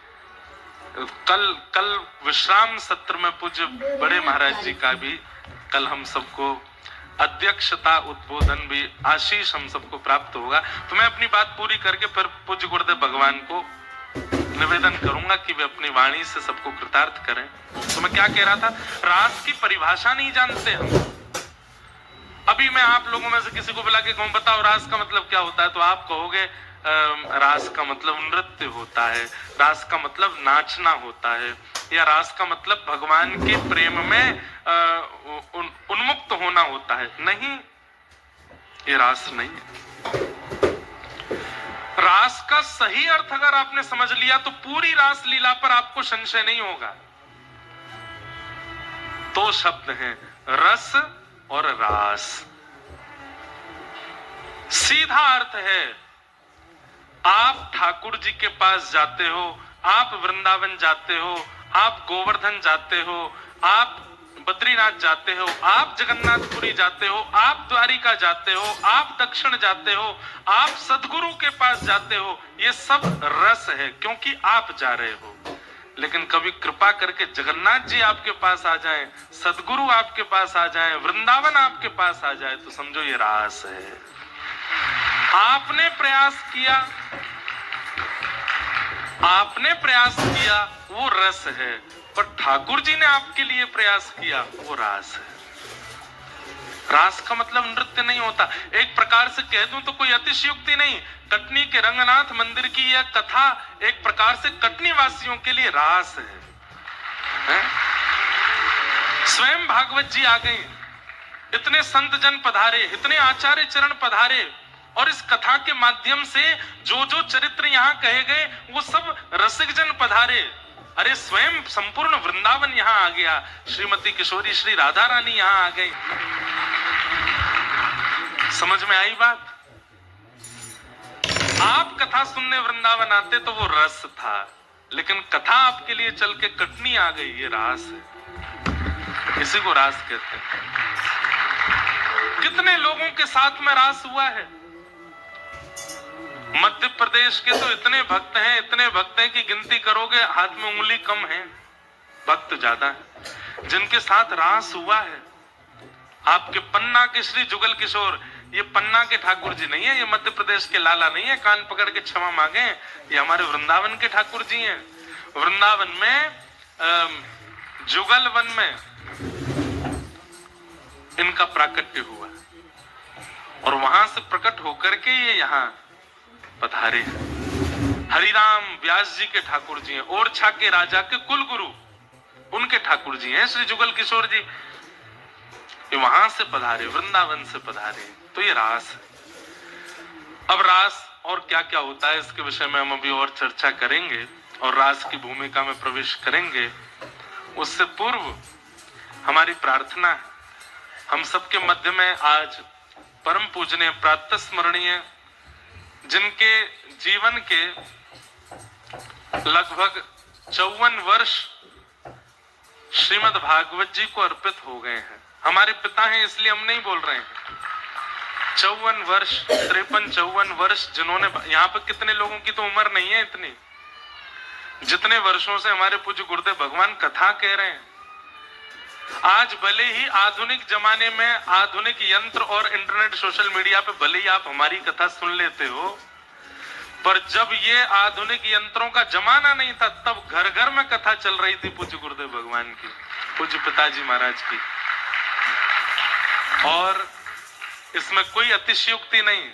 कल विश्राम सत्र में पूज्य बड़े महाराज जी का भी कल हम सबको अध्यक्षता उद्बोधन भी आशीष हम सबको प्राप्त होगा। तो मैं अपनी बात पूरी करके फिर पूज्य गुरुदेव भगवान को निवेदन करूंगा कि वे अपनी वाणी से सबको कृतार्थ करें। तो मैं क्या कह रहा था, रास की परिभाषा नहीं जानते हम। अभी मैं आप लोगों में से किसी को बुला के कहूं बताओ रास का मतलब क्या होता है, तो आप कहोगे रास का मतलब नृत्य होता है, रास का मतलब नाचना होता है, या रास का मतलब भगवान के प्रेम में उन्मुक्त होना होता है। नहीं, ये रास नहीं है। रास का सही अर्थ अगर आपने समझ लिया तो पूरी रास लीला पर आपको संशय नहीं होगा। दो शब्द हैं, रस और रास। सीधा अर्थ है, आप ठाकुर जी के पास जाते हो, आप वृंदावन जाते हो, आप गोवर्धन जाते हो, आप बद्रीनाथ जाते हो, आप जगन्नाथपुरी जाते हो, आप द्वारिका जाते हो, आप दक्षिण जाते हो, आप सदगुरु के पास जाते हो, ये सब रस है क्योंकि आप जा रहे हो। लेकिन कभी कृपा करके जगन्नाथ जी आपके पास आ जाएं, सदगुरु आपके पास आ जाएं, वृंदावन आपके पास आ जाए तो समझो ये रास है। आपने प्रयास किया वो रस है, पर ठाकुर जी ने आपके लिए प्रयास किया वो रास है। रास का मतलब नृत्य नहीं होता। एक प्रकार से कह दूं तो कोई अतिशयोक्ति नहीं, कटनी के रंगनाथ मंदिर की यह कथा एक प्रकार से कटनी वासियों के लिए रास है? स्वयं भागवत जी आ गए, इतने संत जन पधारे, इतने आचार्य चरण पधारे, और इस कथा के माध्यम से जो जो चरित्र यहाँ कहे गए वो सब रसिक जन पधारे। अरे स्वयं संपूर्ण वृंदावन यहाँ आ गया, श्रीमती किशोरी श्री राधा रानी यहाँ आ गई। समझ में आई बात? आप कथा सुनने वृंदावन आते तो वो रस था, लेकिन कथा आपके लिए चल के कटनी आ गई, ये रास है। इसी को रास कहते हैं। कितने लोगों के साथ में रास हुआ है? मध्य प्रदेश के तो इतने भक्त हैं कि गिनती करोगे हाथ में उंगली कम है, भक्त ज्यादा है जिनके साथ रास हुआ है। आपके पन्ना के श्री जुगल किशोर, ये पन्ना के ठाकुर जी नहीं है, ये मध्य प्रदेश के लाला नहीं है, कान पकड़ के क्षमा मांगे, ये हमारे वृंदावन के ठाकुर जी हैं। वृंदावन में जुगल वन में इनका प्राकट्य हुआ और वहां से प्रकट होकर के ये यहाँ पधारे हैं। हरिराम व्यास जी के ठाकुर जी हैं, ओरछा के राजा के कुल गुरु उनके ठाकुर जी हैं श्री जुगल किशोर जी। ये वहां से पधारे, वृंदावन से पधारे, तो ये रास है। अब रास और क्या क्या होता है इसके विषय में हम अभी और चर्चा करेंगे और रास की भूमिका में प्रवेश करेंगे। उससे पूर्व हमारी प्रार्थना है, हम सबके मध्य में आज परम पूजनीय प्रातः स्मरणीय, जिनके जीवन के लगभग 54 वर्ष श्रीमद् भागवत जी को अर्पित हो गए हैं। हमारे पिता हैं इसलिए हम नहीं बोल रहे हैं। 54 वर्ष, 53-54 वर्ष, जिन्होंने, यहाँ पे कितने लोगों की तो उम्र नहीं है इतनी, जितने वर्षों से हमारे पूज्य गुरुदेव भगवान कथा कह रहे हैं। आज भले ही आधुनिक जमाने में आधुनिक यंत्र और इंटरनेट सोशल मीडिया पे भले ही आप हमारी कथा सुन लेते हो, पर जब ये आधुनिक यंत्रों का जमाना नहीं था तब घर घर में कथा चल रही थी पूज्य गुरुदेव भगवान की, पूज्य पिताजी महाराज की। और इसमें कोई अतिशयोक्ति नहीं,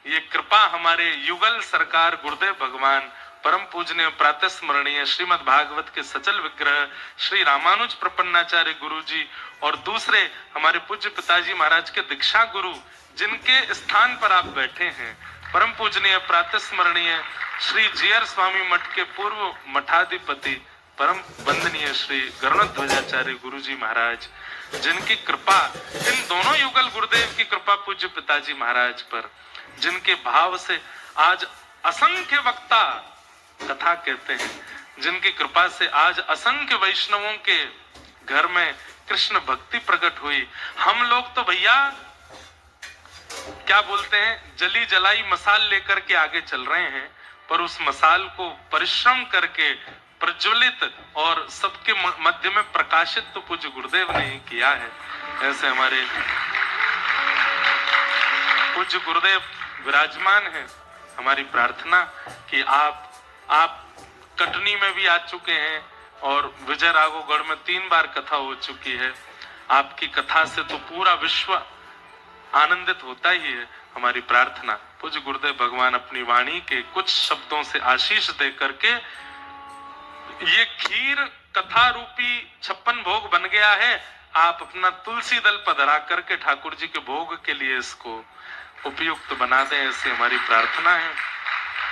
ये कृपा हमारे युगल सरकार गुरुदेव भगवान परम पूजनीय प्रातः स्मरणीय श्रीमद् भागवत के सचल विग्रह श्री रामानुज प्रपन्नाचार्य गुरु जी और दूसरे हमारे पूज्य पिताजी महाराज के दीक्षा गुरु, जिनके स्थान पर आप बैठे हैं, परम पूजनीय प्रातः स्मरणीय श्री जीयर स्वामी मठ के पूर्व मठाधिपति परम वंदनीय श्री गरुणध्वजाचार्य गुरु जी महाराज, जिनकी कृपा, इन दोनों युगल गुरुदेव की कृपा पूज्य पिताजी महाराज पर, जिनके भाव से आज असंख्य वक्ता कथा कहते हैं, जिनकी कृपा से आज असंख्य वैष्णवों के घर में कृष्ण भक्ति प्रकट हुई। हम लोग तो भैया क्या बोलते हैं, जली जलाई मसाल लेकर के आगे चल रहे हैं, पर उस मसाल को परिश्रम करके प्रज्वलित और सबके मध्य में प्रकाशित तो पूज्य गुरुदेव ने ही किया है। ऐसे हमारे पूज्य गुरुदेव विराजमान है। हमारी प्रार्थना कि आप कटनी में भी आ चुके हैं और विजय राघवगढ़ में 3 बार कथा हो चुकी है। आपकी कथा से तो पूरा विश्व आनंदित होता ही है हमारी प्रार्थना। पूज्य गुरुदेव भगवान अपनी वाणी के कुछ शब्दों से आशीष दे करके, ये खीर कथा रूपी 56 भोग बन गया है, आप अपना तुलसी दल पधरा करके ठाकुर जी के भोग के लिए इसको उपयुक्त बना दें, ऐसी हमारी प्रार्थना है।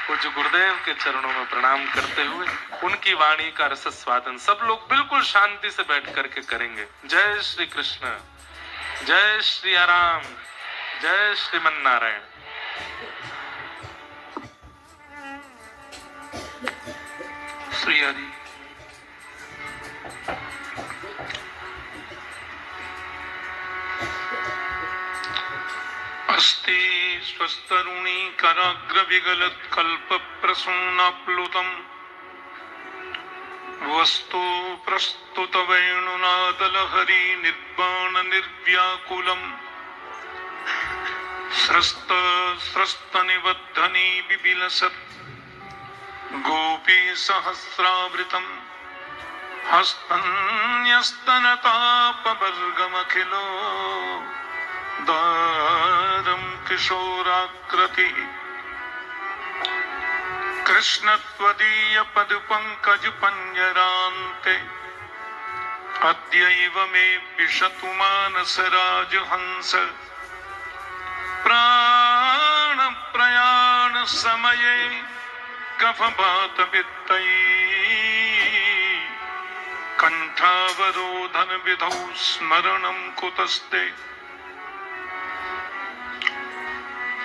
पूज्य गुरुदेव के चरणों में प्रणाम करते हुए उनकी वाणी का रसस्वादन सब लोग बिल्कुल शांति से बैठ करके करेंगे। जय श्री कृष्ण, जय श्री राम, जय श्रीमन नारायण। श्री हरि। अस्ति स्वस्तरुणी कराग्र विगलत कल्प प्रसूनाप्लुतम् वस्तु प्रस्तुत वेणुनादलहरी निर्बाण निर्व्याकुलम् स्रस्त स्रस्त निबद्धनी बिबिलसत् गोपी सहस्रावृतम् हस्तन्यस्तनतापवर्गमखिलो दारं किशोराकृति कृष्णत्वदीय पदपङ्कज पंजरान्ते अद्यैव मे विशतु मानसराजहंस प्राण प्रयाण समये कफवात वित्तैः कंठावरोधन विधौ स्मरणं कुतस्ते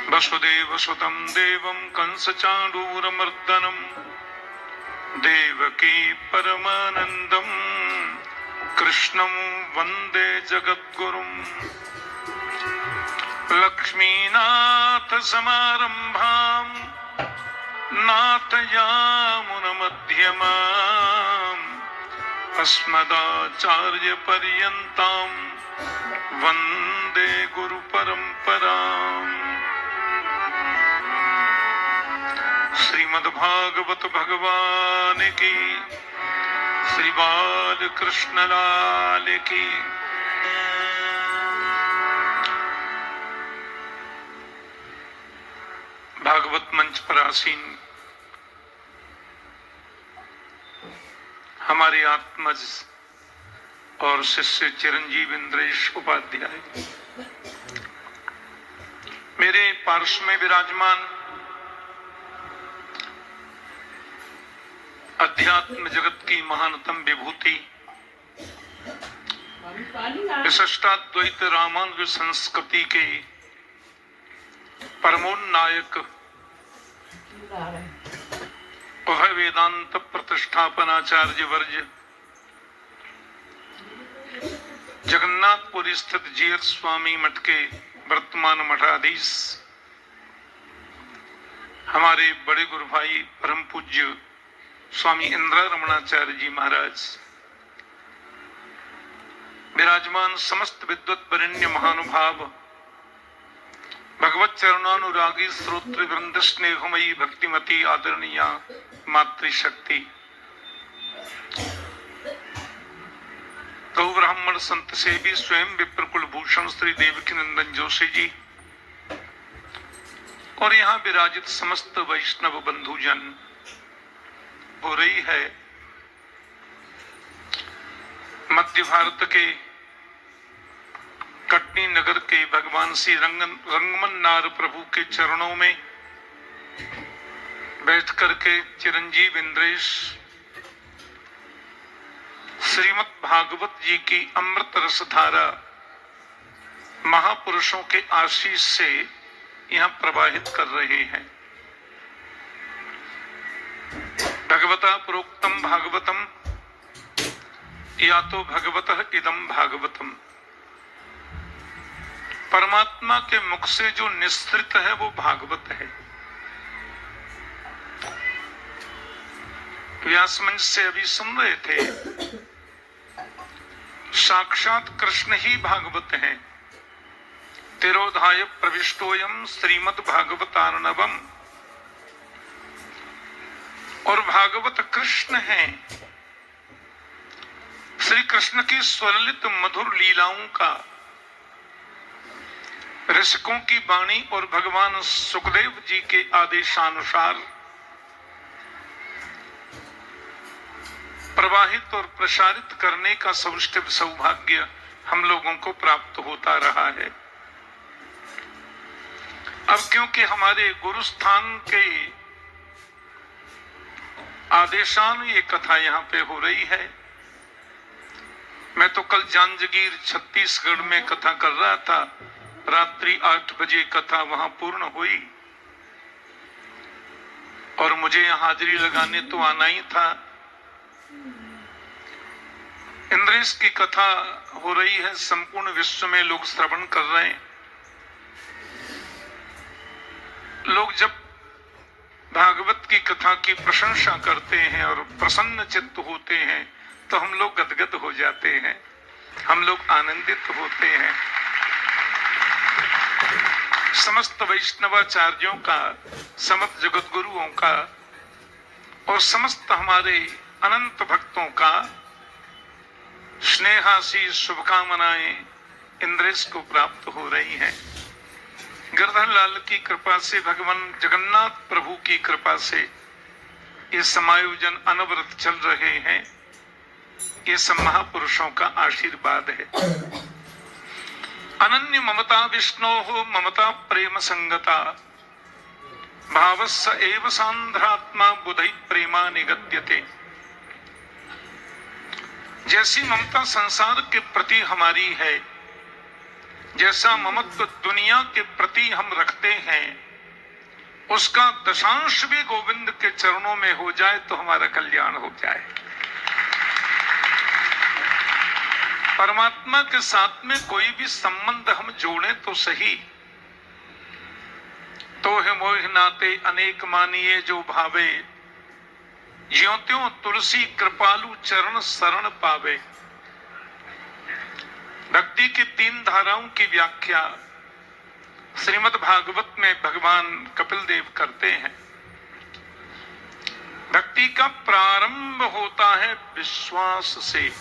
वसुदेव सुतं देवं कंसचाणूरमर्दनं देवकी परमानन्दं कृष्णं वन्दे जगद्गुरुम् लक्ष्मीनाथ समारम्भां नाथयामुनमध्यमाम् अस्मदाचार्यपर्यन्तां वन्दे गुरुपरम्पराम्। श्रीमद्भागवत भगवान की, श्री बालकृष्ण लाल की। भागवत मंच पर आसीन हमारे आत्मज और शिष्य चिरंजीव इंद्रेश उपाध्याय, मेरे पार्श्व में विराजमान अध्यात्म जगत की महानतम विभूति विशिष्टाद्वैत रामानुज संस्कृति के परमोन्नायक वह वेदांत प्रतिष्ठापनाचार्य वर्ज जगन्नाथपुरी स्थित जीयर स्वामी मठ के वर्तमान मठाधीश हमारे बड़े गुरु भाई परम पूज्य स्वामी इंद्र रमणाचार्य जी महाराज, विराजमान समस्त विद्वत वरेण्य महानुभाव, भगवत चरणानुरागी श्रोत्र वृंद, स्नेहमयी भक्तिमती आदरणीय मातृशक्ति, गौ ब्राह्मण संत सेवी स्वयं विप्रकुल भूषण श्री देवकी नंदन जोशी जी और यहाँ विराजित समस्त वैष्णव बंधुजन। हो रही है मध्य भारत के कटनी नगर के भगवान श्री रंगमन नार प्रभु के चरणों में बैठ करके चिरंजीव इंद्रेश श्रीमद् भागवत जी की अमृत रसधारा महापुरुषों के आशीष से यहाँ प्रवाहित कर रहे हैं। भगवता प्रोक्तम भागवतम या तो भगवतः इदम भागवतम, परमात्मा के मुख से जो निस्तृत है वो भागवत है। व्यास मंच से अभी सुन रहे थे, साक्षात कृष्ण ही भागवत है। तिरोधाय प्रविष्टोयम श्रीमद् भागवतार्णवम, और भागवत कृष्ण है। श्री कृष्ण की स्वलित मधुर लीलाओं का ऋषिकों की वाणी और भगवान सुखदेव जी के आदेशानुसार प्रवाहित और प्रसारित करने का सौष्ठव सौभाग्य हम लोगों को प्राप्त होता रहा है। अब क्योंकि हमारे गुरुस्थान के आदेशान ये कथा यहाँ पे हो रही है, मैं तो कल जांजगीर छत्तीसगढ़ में कथा कर रहा था, रात्रि 8 बजे कथा वहां पूर्ण हुई और मुझे यहाँ हाजिरी लगाने तो आना ही था। इंद्रेश की कथा हो रही है, संपूर्ण विश्व में लोग श्रवण कर रहे हैं। लोग जब भागवत की कथा की प्रशंसा करते हैं और प्रसन्न चित्त होते हैं तो हम लोग गदगद हो जाते हैं, हम लोग आनंदित होते हैं। समस्त वैष्णवाचार्यों का, समस्त जगत गुरुओं का और समस्त हमारे अनंत भक्तों का स्नेहाशीष शुभकामनाएं इंद्रेश को प्राप्त हो रही हैं। गिरधर लाल की कृपा से, भगवान जगन्नाथ प्रभु की कृपा से ये समायोजन अनवरत चल रहे हैं। ये सब महापुरुषों का आशीर्वाद है। अनन्य ममता विष्णोः ममता प्रेम संगता भावस्स एव सांध्रात्मा बुधै प्रेमा निगद्यते। जैसी ममता संसार के प्रति हमारी है, जैसा ममत्व दुनिया के प्रति हम रखते हैं, उसका दशांश भी गोविंद के चरणों में हो जाए तो हमारा कल्याण हो जाए। परमात्मा के साथ में कोई भी संबंध हम जोड़े तो सही, तो है मोह नाते अनेक मानिए जो भावे, ज्यों त्यों तुलसी कृपालु चरण शरण पावे। भक्ति की 3 धाराओं की व्याख्या श्रीमद् भागवत में भगवान कपिल देव करते हैं। भक्ति का प्रारंभ होता है विश्वास से।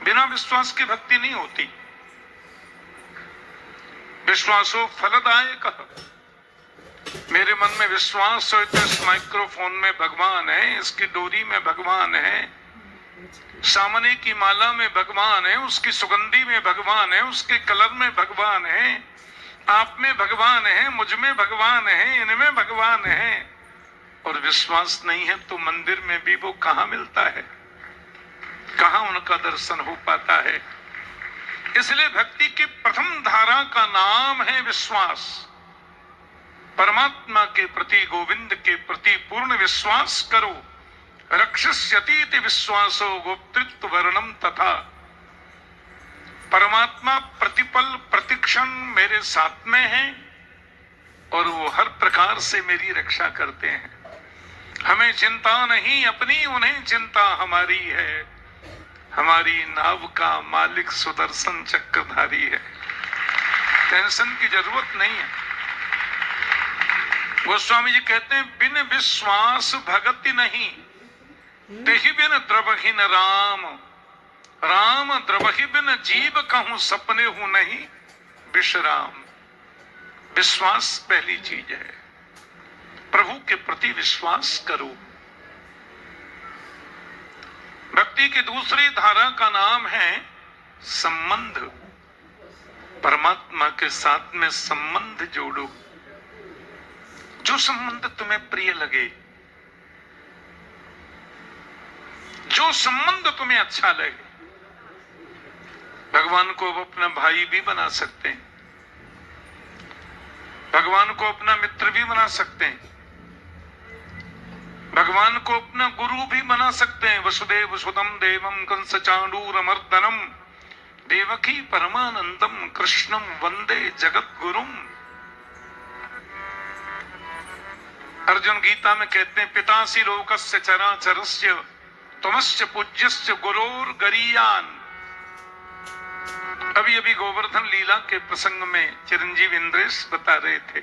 बिना विश्वास की भक्ति नहीं होती। विश्वासो फलदायक। मेरे मन में विश्वास हो तो इस माइक्रोफोन में भगवान है, इसकी डोरी में भगवान है, सामने की माला में भगवान है, उसकी सुगंधी में भगवान है, उसके कलर में भगवान है, आप में भगवान है, मुझ में भगवान है, इनमें भगवान है। और विश्वास नहीं है तो मंदिर में भी वो कहां मिलता है, कहां उनका दर्शन हो पाता है। इसलिए भक्ति की प्रथम धारा का नाम है विश्वास। परमात्मा के प्रति, गोविंद के प्रति पूर्ण विश्वास करो। रक्षस्यतीति विश्वासो गोप्तृत्व वर्णम तथा। परमात्मा प्रतिपल प्रतिक्षण मेरे साथ में है और वो हर प्रकार से मेरी रक्षा करते हैं। हमें चिंता नहीं अपनी, उन्हें चिंता हमारी है। हमारी नाव का मालिक सुदर्शन चक्रधारी है, टेंशन की जरूरत नहीं है। गोस्वामी जी कहते हैं बिन विश्वास भगति नहीं, तेहि बिन द्रवहि न राम। राम द्रवहि बिन जीव कहूं सपने हूं नहीं विश्राम। विश्वास पहली चीज है। प्रभु के प्रति विश्वास करो। भक्ति की दूसरी धारा का नाम है संबंध। परमात्मा के साथ में संबंध जोड़ो। जो संबंध तुम्हें प्रिय लगे, जो संबंध तुम्हें अच्छा लगे। भगवान को अपना भाई भी बना सकते हैं, भगवान को अपना मित्र भी बना सकते हैं, भगवान को अपना गुरु भी बना सकते हैं। वसुदेव सुतम देवम कंस चाणूरमर्दनम देवकी परमानंदम कृष्णम वंदे जगत गुरुम। अर्जुन गीता में कहते हैं पितासी लोकस्य चराचरस्य तुमस्य पूज्यस्य गुरोर गरीयान। अभी अभी गोवर्धन लीला के प्रसंग में चिरंजीव इंद्रेश बता रहे थे,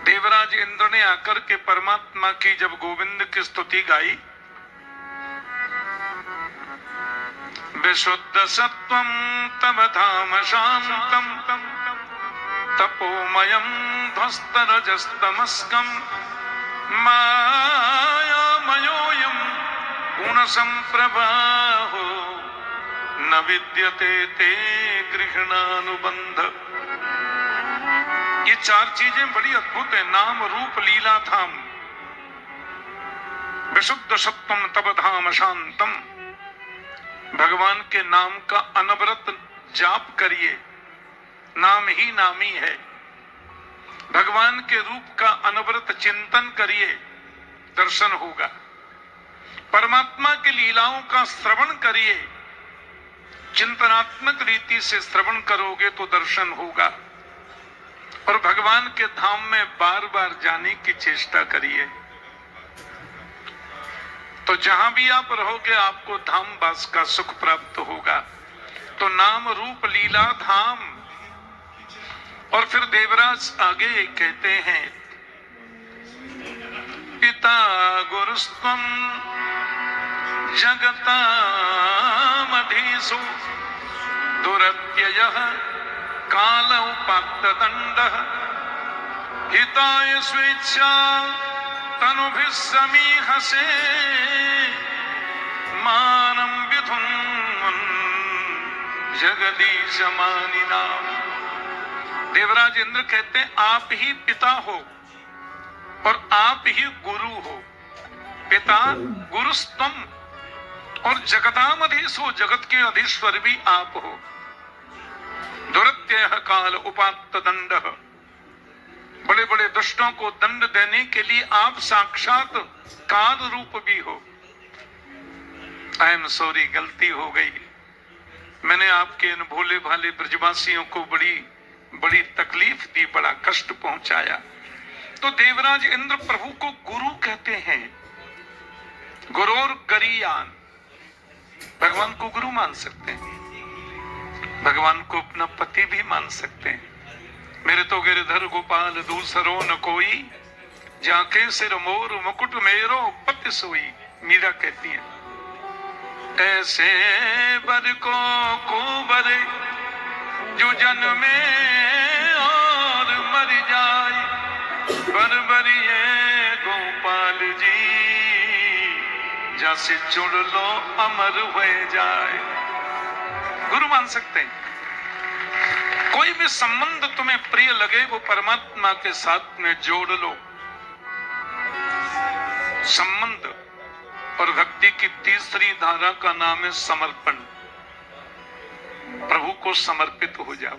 देवराज इंद्र ने आकर के परमात्मा की जब गोविंद की स्तुति गाई, विशुद्ध सत्वं तव धाम शांतम तपोमयं ध्वस्तरजस्तमस्कं मायामयोऽयं गुणसंप्रवाहो न विद्यते ते गृह्णानुबंध। ये चार चीजें बड़ी अद्भुत है, नाम रूप लीला धाम। विशुद्ध सत्वम तब धाम शांतम, भगवान के नाम का अनवरत जाप करिए, नाम ही नामी है। भगवान के रूप का अनवरत चिंतन करिए, दर्शन होगा। परमात्मा की लीलाओं का श्रवण करिए, चिंतनात्मक रीति से श्रवण करोगे तो दर्शन होगा। और भगवान के धाम में बार बार जाने की चेष्टा करिए, तो जहां भी आप रहोगे आपको धाम वास का सुख प्राप्त होगा। तो नाम रूप लीला धाम। और फिर देवराज आगे कहते हैं, पिता गुरुस्त्वं जगतामधीसु दुरत्ययः काल उपात्तदण्डः हिताय स्वेच्छा तनुभिः समीहसे मानं विधुन्वन् जगदीश मानिनाम। देवराज इंद्र कहते हैं, आप ही पिता हो और आप ही गुरु हो। पिता गुरुस्तम और जगतामधीश हो, जगत के अधीश्वर भी आप हो। दुरत्ययः काल उपात्त दंड, बड़े बड़े दुष्टों को दंड देने के लिए आप साक्षात काल रूप भी हो। आई एम सॉरी, गलती हो गई। मैंने आपके इन भोले भाले ब्रजवासियों को बड़ी तकलीफ दी, बड़ा कष्ट पहुंचाया। तो देवराज इंद्र प्रभु को गुरु कहते हैं। गुरोर गरीयान, भगवान को गुरु मान सकते हैं, भगवान को अपना पति भी मान सकते हैं। मेरे तो गिरधर गोपाल दूसरो न कोई, जाके सिर मोर मुकुट मेरो पति सोई। मीरा कहती है, ऐसे बर को बरे जो जन्मे और मर जाए, बरबरिए गोपाल जी जैसे जुड़ लो अमर हो जाए। गुरु मान सकते हैं। कोई भी संबंध तुम्हें प्रिय लगे वो परमात्मा के साथ में जोड़ लो। संबंध और भक्ति की तीसरी धारा का नाम है समर्पण। प्रभु को समर्पित हो जाओ।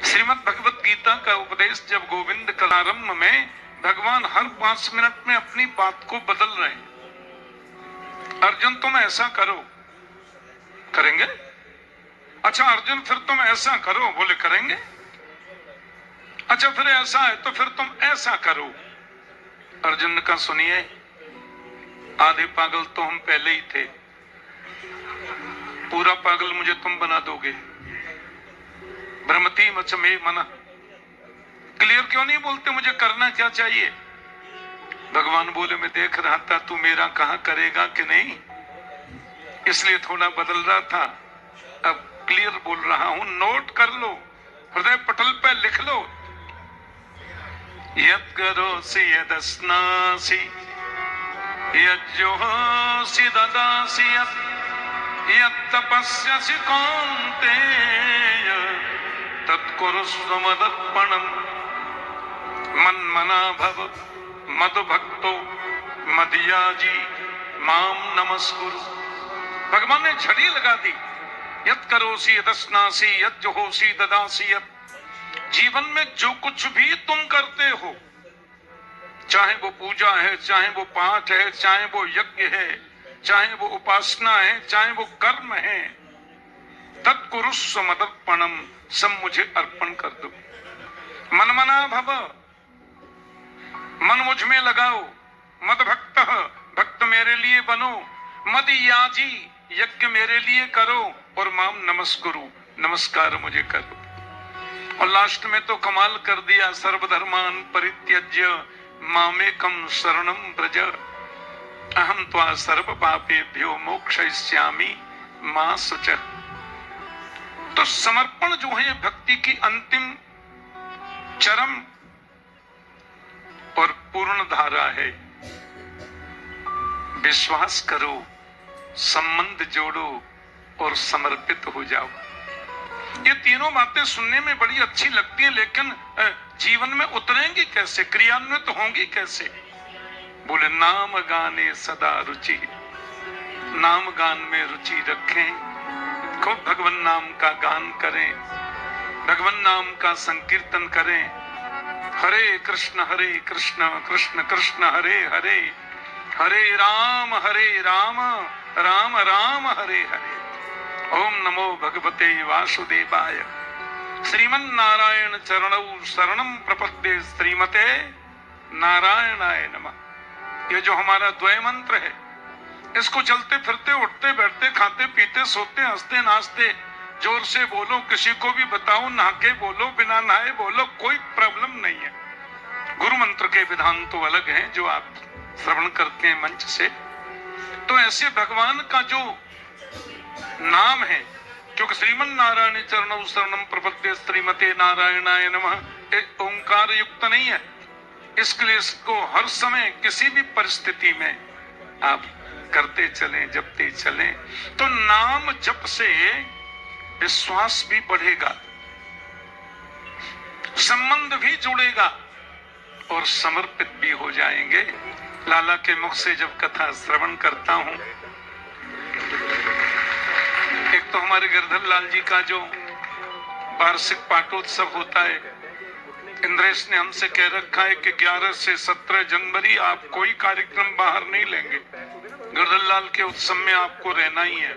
श्रीमद् भगवत गीता का उपदेश जब गोविंद कलारंभ में भगवान हर 5 मिनट में अपनी बात को बदल रहे हैं। अर्जुन तुम ऐसा करो, करेंगे? अच्छा अर्जुन फिर तुम ऐसा करो, बोले करेंगे। अच्छा फिर ऐसा है तो फिर तुम ऐसा करो। अर्जुन का सुनिए, आधे पागल तो हम पहले ही थे, पूरा पागल मुझे तुम बना दोगे। भ्रमति मच में मना, क्लियर क्यों नहीं बोलते मुझे करना क्या चाहिए? भगवान बोले मैं देख रहा था तू मेरा कहा करेगा कि नहीं, इसलिए थोड़ा बदल रहा था, अब क्लियर बोल रहा हूं। नोट कर लो, हृदय पटल पे लिख लो। यत् करोसि यदस्नासि यज्जुहोसि ददासि यत् तपस्यसि कौन्तेय तत्कुरुस्व मदर्पणम्। मन्मना भव मद्भक्तो मदयाजी माम नमस्कुरु। भगवान ने झड़ी लगा दी। यत् करोसि यदस्नासि यज्जुहोसि ददासि यत्। जीवन में जो कुछ भी तुम करते हो, चाहे वो पूजा है, चाहे वो पाठ है, चाहे वो यज्ञ है, चाहे वो उपासना है, चाहे वो कर्म है, तत्कुरुस्व मदर्पणम, सब मुझे अर्पण कर दो। मनमना भव, मन मुझ में लगाओ। मद भक्त, भक्त मेरे लिए बनो। मद याजी, यज्ञ मेरे लिए करो। और माम नमस्कुरु, नमस्कार मुझे करो। और लास्ट में तो कमाल कर दिया, सर्वधर्मान परित्यज्य मामेकम शरणम व्रज अहम त्वा सर्व पापेभ्यो मोक्षयिष्यामि मां शुच। तो समर्पण जो है भक्ति की अंतिम चरम और पूर्ण धारा है। विश्वास करो, संबंध जोड़ो और समर्पित हो जाओ। ये तीनों बातें सुनने में बड़ी अच्छी लगती हैं, लेकिन जीवन में उतरेंगी कैसे, क्रियान्वित होंगी कैसे? बोले नाम गाने सदा रुचि, नाम गान में रुचि रखें, खूब भगवान नाम का गान करें, भगवान नाम का संकीर्तन करें। हरे कृष्ण कृष्ण कृष्ण हरे हरे, हरे राम राम राम हरे हरे। ओम नमो भगवते वासुदेवाय। श्रीमन नारायण चरणौ शरणम प्रपद्ये, श्रीमते नारायणाय नमः। ये जो हमारा द्वय मंत्र है, इसको चलते फिरते उठते बैठते खाते पीते सोते हंसते नाचते जोर से बोलो, किसी को भी बताओ, नहा के बोलो, बिना नहाए बोलो, कोई प्रॉब्लम नहीं है। गुरु मंत्र के विधान तो अलग हैं जो आप श्रवण करते हैं मंच से। तो ऐसे भगवान का जो नाम है, क्योंकि श्रीमन नारायण चरणौ शरणम प्रपद्ये, श्रीमते नारायणाय नमः एक ओंकार युक्त नहीं है, इसके लिए इसको हर समय किसी भी परिस्थिति में आप करते चलें, जपते चलें। तो नाम जप से विश्वास भी बढ़ेगा, संबंध भी जुड़ेगा और समर्पित भी हो जाएंगे। लाला के मुख से जब कथा श्रवण करता हूं, एक तो हमारे गिरधर लाल जी का जो वार्षिक पाटोत्सव होता है, इंद्रेश ने हमसे कह रखा है कि 11 से 17 जनवरी आप कोई कार्यक्रम बाहर नहीं लेंगे, गिरधर लाल के उत्सव में आपको रहना ही है।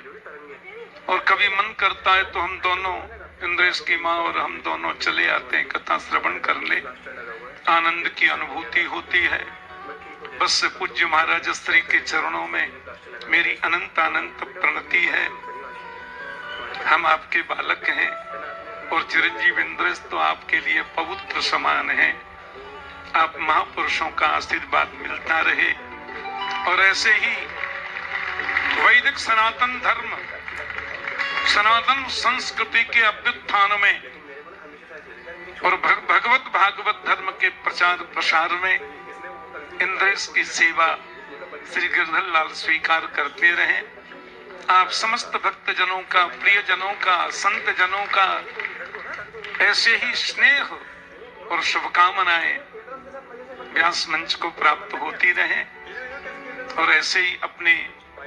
और कभी मन करता है तो हम दोनों, इंद्रेश की माँ और हम दोनों चले आते हैं कथा श्रवण करने, आनंद की अनुभूति होती है। बस पूज्य महाराज श्री के चरणों में मेरी अनंत अनंत प्रणति है। हम आपके बालक हैं और चिरंजीव इंद्रेश तो आपके लिए पवित्र समान है। आप महापुरुषों का आशीर्वाद मिलता रहे और ऐसे ही वैदिक सनातन धर्म, सनातन संस्कृति के अभ्युत्थान में और भगवत भागवत धर्म के प्रचार प्रसार में इंद्रेश की सेवा श्री गिरधर लाल स्वीकार करते रहे। आप समस्त भक्त जनों का, प्रिय जनों का, संत जनों का ऐसे ही स्नेह और शुभकामनाएं व्यास मंच को प्राप्त होती रहे और ऐसे ही अपने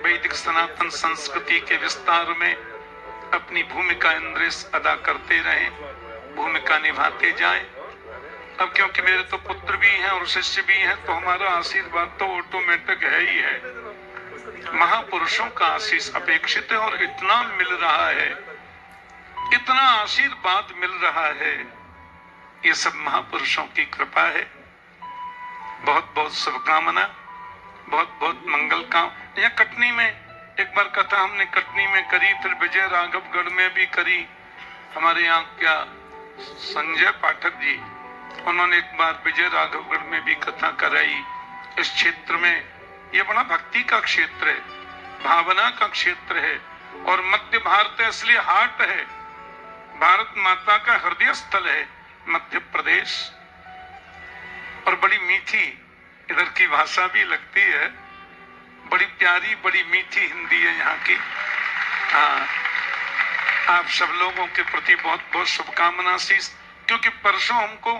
वैदिक सनातन संस्कृति के विस्तार में अपनी भूमिका इंद्रेश अदा करते रहे, भूमिका निभाते जाएं। अब क्योंकि मेरे तो पुत्र भी हैं और शिष्य भी हैं, तो हमारा आशीर्वाद तो ऑटोमेटिक है ही है। महापुरुषों का आशीष अपेक्षित है और इतना मिल रहा है, इतना आशीर्वाद मिल रहा है, ये सब महापुरुषों की कृपा है। बहुत बहुत शुभकामना, बहुत बहुत मंगल काम। यहाँ कटनी में एक बार कथा हमने कटनी में करी, फिर विजय राघवगढ़ में भी करी। हमारे यहाँ क्या संजय पाठक जी, उन्होंने एक बार विजय राघवगढ़ में भी कथा कराई। इस क्षेत्र में ये बड़ा भक्ति का क्षेत्र है, भावना का क्षेत्र है और मध्य भारत इसलिए हाट है, भारत माता का हृदय स्थल है मध्य प्रदेश। और बड़ी मीठी इधर की भाषा भी लगती है, बड़ी प्यारी बड़ी मीठी हिंदी है यहाँ की। हाँ, आप सब लोगों के प्रति बहुत बहुत शुभकामना आशीष। क्योंकि परसों हमको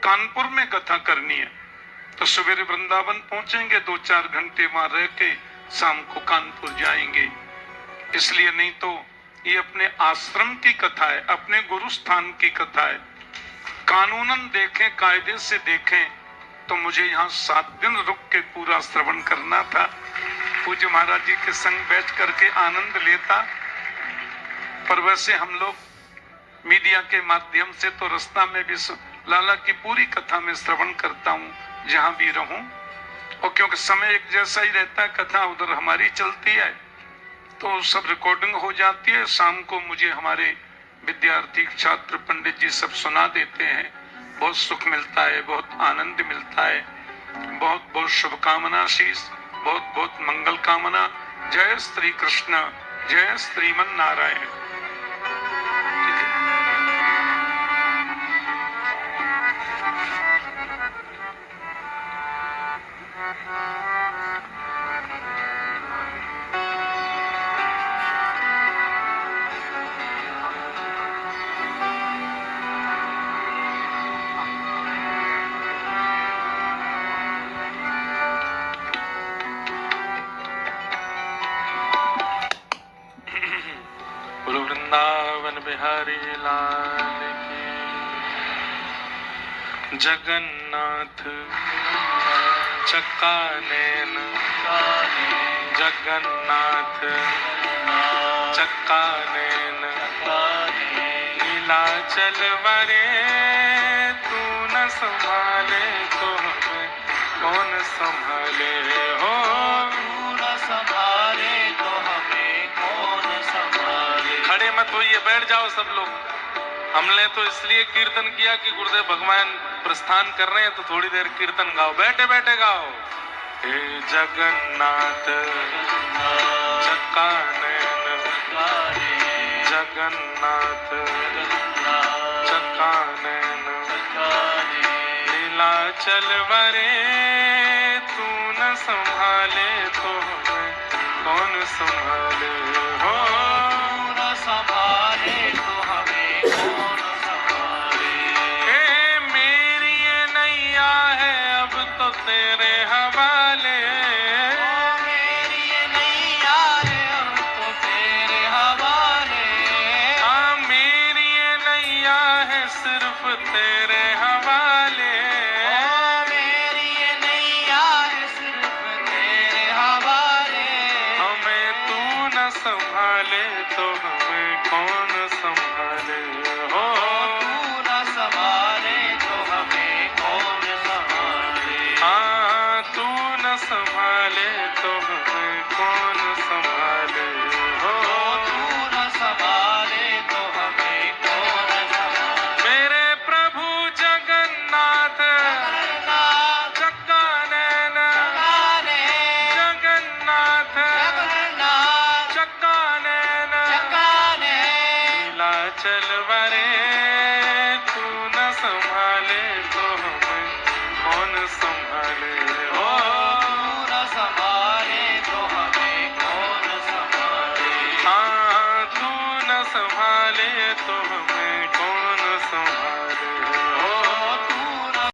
कानपुर में कथा करनी है, तो सवेरे वृंदावन पहुंचेंगे, 2-4 घंटे वहां रह के शाम को कानपुर जाएंगे। इसलिए नहीं तो ये अपने आश्रम की कथा है, अपने गुरु स्थान की कथा है। कानूनन देखें, कायदे से देखें तो मुझे यहाँ 7 दिन रुक के पूरा श्रवण करना था, पूज्य महाराज जी के संग बैठ करके आनंद लेता। पर वैसे हम लोग मीडिया के माध्यम से तो रास्ता में भी लाला की पूरी कथा में श्रवण करता हूँ जहां भी रहूं। और क्योंकि समय एक जैसा ही रहता है, कथा उधर हमारी चलती है तो सब रिकॉर्डिंग हो जाती है। शाम को मुझे हमारे विद्यार्थी छात्र पंडित जी सब सुना देते हैं, बहुत सुख मिलता है, बहुत आनंद मिलता है। बहुत बहुत शुभकामना आशीष, बहुत बहुत मंगल कामना। जय श्री कृष्ण, जय श्रीमन नारायण। ठीक है। बोलो वृंदावन बिहारी लाल की। जगन्नाथ चक्का नैन, जगन्नाथ चक्का नैन, नीलाचल वरे तू न संभाले तो हमें कौन संभाले हो। खड़े मत होइए, बैठ जाओ सब लोग। हमने तो इसलिए कीर्तन किया कि गुरुदेव भगवान प्रस्थान कर रहे हैं तो थोड़ी देर कीर्तन गाओ, बैठे बैठे गाओ। हे जगन्नाथ चक्का नैन, जगन्नाथ चक्का नैन, नीलाचल वरे तू न संभाले तो हमें कौन संभाले हो। हे मेरी ये नैया है अब तो तेरे हवाले, हाँ मेरी ये नैया है सिर्फ तेरे हवाले। हमें तू न संभाले तो हमें कौन संभाले हो। हाँ तू न संभाले तो हमें कौन संभाले हो। मेरे प्रभु जगन्नाथ